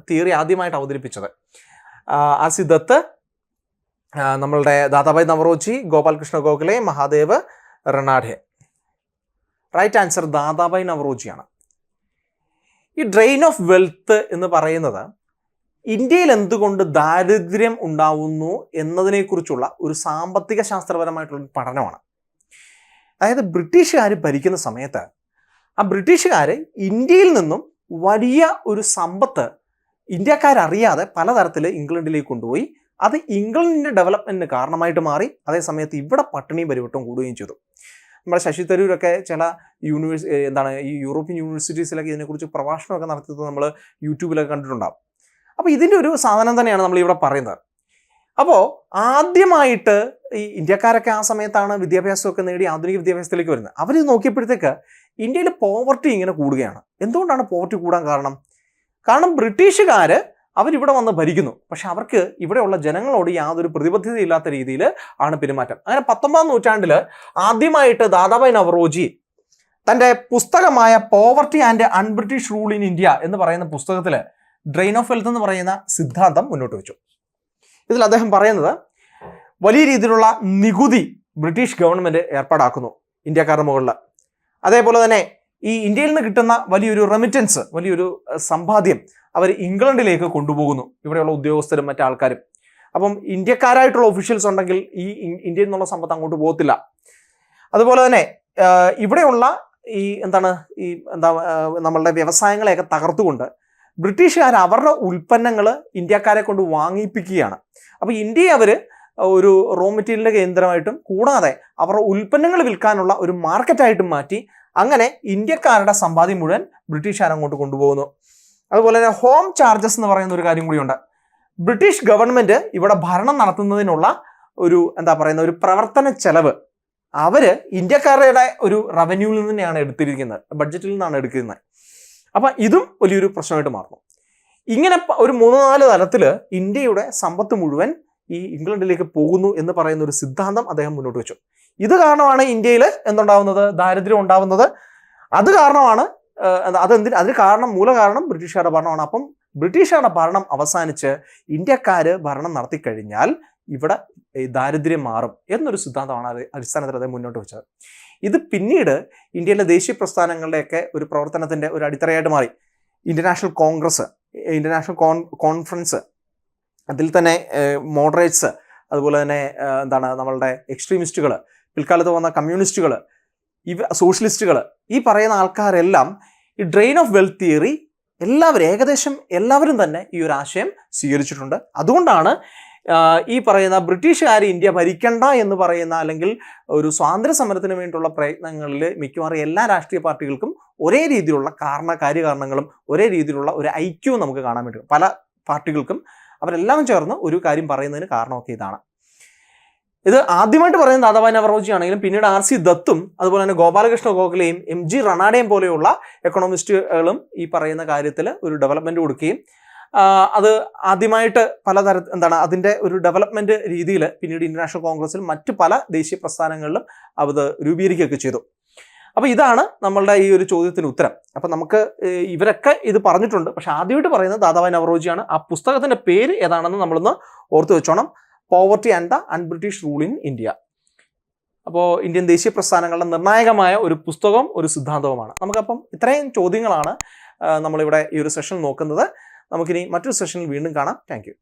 തിയറി ആദ്യമായിട്ട് അവതരിപ്പിച്ചത് R.C. ദത്ത്, നമ്മളുടെ ദാദാഭായ് നവറോജി, ഗോപാലകൃഷ്ണ ഗോഖലെ, മഹാദേവ് റനാഡെ. റൈറ്റ് ആൻസർ ദാദാഭായ് നവറോജിയാണ്. ഈ ഡ്രെയിൻ ഓഫ് വെൽത്ത് എന്ന് പറയുന്നത് ഇന്ത്യയിൽ എന്തുകൊണ്ട് ദാരിദ്ര്യം ഉണ്ടാവുന്നു എന്നതിനെക്കുറിച്ചുള്ള ഒരു സാമ്പത്തിക ശാസ്ത്രപരമായിട്ടുള്ള പഠനമാണ്. അതായത് ബ്രിട്ടീഷുകാർ ഭരിക്കുന്ന സമയത്ത് ആ ബ്രിട്ടീഷുകാർ ഇന്ത്യയിൽ നിന്നും വലിയ ഒരു സമ്പത്ത് ഇന്ത്യക്കാരറിയാതെ പലതരത്തിൽ ഇംഗ്ലണ്ടിലേക്ക് കൊണ്ടുപോയി. അത് ഇംഗ്ലണ്ടിൻ്റെ ഡെവലപ്മെൻറ്റിന് കാരണമായിട്ട് മാറി. അതേസമയത്ത് ഇവിടെ പട്ടിണിയും പരിവട്ടവും കൂടുകയും ചെയ്തു. നമ്മുടെ ശശി തരൂരൊക്കെ ചില ഈ യൂറോപ്യൻ യൂണിവേഴ്സിറ്റീസിലൊക്കെ ഇതിനെക്കുറിച്ച് പ്രഭാഷണമൊക്കെ നടത്തിയത് നമ്മൾ യൂട്യൂബിലൊക്കെ കണ്ടിട്ടുണ്ടാകും. അപ്പോൾ ഇതിൻ്റെ ഒരു സാധനം തന്നെയാണ് നമ്മളിവിടെ പറയുന്നത്. അപ്പോൾ ആദ്യമായിട്ട് ഈ ഇന്ത്യക്കാരൊക്കെ ആ സമയത്താണ് വിദ്യാഭ്യാസമൊക്കെ നേടി ആധുനിക വിദ്യാഭ്യാസത്തിലേക്ക് വരുന്നത്. അവർ നോക്കിയപ്പോഴത്തേക്ക് ഇന്ത്യയിൽ പോവർട്ടി ഇങ്ങനെ കൂടുകയാണ്. എന്തുകൊണ്ടാണ് പോവർട്ടി കൂടാൻ കാരണം? കാരണം ബ്രിട്ടീഷുകാർ അവരിവിടെ വന്ന് ഭരിക്കുന്നു, പക്ഷെ അവർക്ക് ഇവിടെയുള്ള ജനങ്ങളോട് യാതൊരു പ്രതിബദ്ധതയില്ലാത്ത രീതിയിൽ ആണ് പെരുമാറ്റം. അങ്ങനെ 19ാം നൂറ്റാണ്ടിൽ ആദ്യമായിട്ട് ദാദാഭായ് നവറോജി തൻ്റെ പുസ്തകമായ poverty and unBritish rule in India എന്ന് പറയുന്ന പുസ്തകത്തിൽ ഡ്രെയിൻ ഓഫ് വെൽത്ത് എന്ന് പറയുന്ന സിദ്ധാന്തം മുന്നോട്ട് വെച്ചു. ഇതിൽ അദ്ദേഹം പറയുന്നത് വലിയ രീതിയിലുള്ള നികുതി ബ്രിട്ടീഷ് ഗവൺമെൻറ് ഏർപ്പാടാക്കുന്നു ഇന്ത്യക്കാരുടെ മുകളിൽ. അതേപോലെ തന്നെ ഈ ഇന്ത്യയിൽ നിന്ന് കിട്ടുന്ന വലിയൊരു റെമിറ്റൻസ്, വലിയൊരു സമ്പാദ്യം അവർ ഇംഗ്ലണ്ടിലേക്ക് കൊണ്ടുപോകുന്നു, ഇവിടെയുള്ള ഉദ്യോഗസ്ഥരും മറ്റാൾക്കാരും. അപ്പം ഇന്ത്യക്കാരായിട്ടുള്ള ഒഫീഷ്യൽസ് ഉണ്ടെങ്കിൽ ഈ ഇന്ത്യയിൽ നിന്നുള്ള സമ്പത്ത് അങ്ങോട്ട് പോകത്തില്ല. അതുപോലെ തന്നെ ഇവിടെയുള്ള നമ്മളുടെ വ്യവസായങ്ങളെയൊക്കെ തകർത്തുകൊണ്ട് ബ്രിട്ടീഷുകാർ അവരുടെ ഉൽപ്പന്നങ്ങൾ ഇന്ത്യക്കാരെ കൊണ്ട് വാങ്ങിപ്പിക്കുകയാണ്. അപ്പോൾ ഇന്ത്യയെ അവർ ഒരു റോ മെറ്റീരിയലിൻ്റെ കേന്ദ്രമായിട്ടും കൂടാതെ അവരുടെ ഉൽപ്പന്നങ്ങൾ വിൽക്കാനുള്ള ഒരു മാർക്കറ്റായിട്ടും മാറ്റി. അങ്ങനെ ഇന്ത്യക്കാരുടെ സമ്പാദ്യം മുഴുവൻ ബ്രിട്ടീഷുകാർ അങ്ങോട്ട് കൊണ്ടുപോകുന്നു. അതുപോലെ തന്നെ ഹോം ചാർജസ് എന്ന് പറയുന്ന ഒരു കാര്യം കൂടിയുണ്ട്. ബ്രിട്ടീഷ് ഗവൺമെൻറ് ഇവിടെ ഭരണം നടത്തുന്നതിനുള്ള ഒരു ഒരു പ്രവർത്തന ചെലവ് അവർ ഇന്ത്യക്കാരുടെ ഒരു റവന്യൂവിൽ നിന്ന് തന്നെയാണ് എടുത്തിരിക്കുന്നത്, ബഡ്ജറ്റിൽ നിന്നാണ് എടുക്കുന്നത്. അപ്പം ഇതും വലിയൊരു പ്രശ്നമായിട്ട് മാറുന്നു. ഇങ്ങനെ ഒരു 3-4 തലത്തിൽ ഇന്ത്യയുടെ സമ്പത്ത് മുഴുവൻ ഈ ഇംഗ്ലണ്ടിലേക്ക് പോകുന്നു എന്ന് പറയുന്ന ഒരു സിദ്ധാന്തം അദ്ദേഹം മുന്നോട്ട് വെച്ചു. ഇത് കാരണമാണ് ഇന്ത്യയിൽ എന്തുണ്ടാവുന്നത്, ദാരിദ്ര്യം ഉണ്ടാവുന്നത്. അത് കാരണമാണ് മൂലകാരണം ബ്രിട്ടീഷുകാരുടെ ഭരണമാണ്. അപ്പം ബ്രിട്ടീഷുകാരുടെ ഭരണം അവസാനിച്ച് ഇന്ത്യക്കാർ ഭരണം നടത്തിക്കഴിഞ്ഞാൽ ഇവിടെ ദാരിദ്ര്യം മാറും എന്നൊരു സിദ്ധാന്തമാണ് അടിസ്ഥാനത്തിൽ അദ്ദേഹം മുന്നോട്ട് വെച്ചത്. ഇത് പിന്നീട് ഇന്ത്യയിലെ ദേശീയ പ്രസ്ഥാനങ്ങളുടെയൊക്കെ ഒരു പ്രവർത്തനത്തിൻ്റെ ഒരു അടിത്തറയായിട്ട് മാറി. ഇന്റർനാഷണൽ കോൺഗ്രസ്, ഇന്റർനാഷണൽ കോൺഫറൻസ്, അതിൽ തന്നെ മോഡറേറ്റ്സ്, അതുപോലെ തന്നെ നമ്മളുടെ എക്സ്ട്രീമിസ്റ്റുകൾ, പിൽക്കാലത്ത് വന്ന കമ്മ്യൂണിസ്റ്റുകൾ, സോഷ്യലിസ്റ്റുകൾ, ഈ പറയുന്ന ആൾക്കാരെല്ലാം ഈ ഡ്രെയിൻ ഓഫ് വെൽത്ത് തിയറി ഏകദേശം എല്ലാവരും തന്നെ ഈ ഒരു ആശയം സ്വീകരിച്ചിട്ടുണ്ട്. അതുകൊണ്ടാണ് ഈ പറയുന്ന ബ്രിട്ടീഷുകാർ ഇന്ത്യ ഭരിക്കണ്ട എന്ന് പറയുന്ന അല്ലെങ്കിൽ ഒരു സ്വാതന്ത്ര്യ സമരത്തിന് വേണ്ടിയിട്ടുള്ള പ്രയത്നങ്ങളിൽ മിക്കവാറും എല്ലാ രാഷ്ട്രീയ പാർട്ടികൾക്കും ഒരേ രീതിയിലുള്ള കാര്യകാരണങ്ങളും ഒരേ രീതിയിലുള്ള ഒരു ഐക്യവും നമുക്ക് കാണാൻ പറ്റും. പല പാർട്ടികൾക്കും അവരെല്ലാം ചേർന്ന് ഒരു കാര്യം പറയുന്നതിന് കാരണമൊക്കെ ഇതാണ്. ഇത് ആദ്യമായിട്ട് പറയുന്നത് ദാദാഭായ് നവറോജി ആണെങ്കിലും പിന്നീട് R.C. ദത്തും അതുപോലെ തന്നെ ഗോപാലകൃഷ്ണ ഗോഖലെയും M.G. റണാഡയും പോലെയുള്ള എക്കണോമിസ്റ്റുകളും ഈ പറയുന്ന കാര്യത്തിൽ ഒരു ഡെവലപ്മെന്റ് കൊടുക്കുകയും അത് ആദ്യമായിട്ട് അതിൻ്റെ ഒരു ഡെവലപ്മെന്റ് രീതിയിൽ പിന്നീട് ഇന്റർനാഷണൽ കോൺഗ്രസിൽ മറ്റ് പല ദേശീയ പ്രസ്ഥാനങ്ങളിലും അത് രൂപീകരിക്കുകയൊക്കെ ചെയ്തു. അപ്പോൾ ഇതാണ് നമ്മളുടെ ഈ ഒരു ചോദ്യത്തിന് ഉത്തരം. അപ്പം നമുക്ക് ഇവരൊക്കെ ഇത് പറഞ്ഞിട്ടുണ്ട്, പക്ഷെ ആദ്യമായിട്ട് പറയുന്നത് ദാദാഭായ് നവറോജിയാണ്. ആ പുസ്തകത്തിന്റെ പേര് ഏതാണെന്ന് നമ്മളൊന്ന് ഓർത്തു വെച്ചോണം. Poverty and the unBritish rule in India. അപ്പോൾ ഇന്ത്യൻ ദേശീയ പ്രസ്ഥാനങ്ങളുടെ നിർണായകമായ ഒരു പുസ്തകവും ഒരു സിദ്ധാന്തവുമാണ്. നമുക്കപ്പം ഇത്രയും ചോദ്യങ്ങളാണ് നമ്മളിവിടെ ഈ ഒരു സെഷൻ നോക്കുന്നത്. നമുക്കിനി മറ്റൊരു സെഷനിൽ വീണ്ടും കാണാം. Thank you.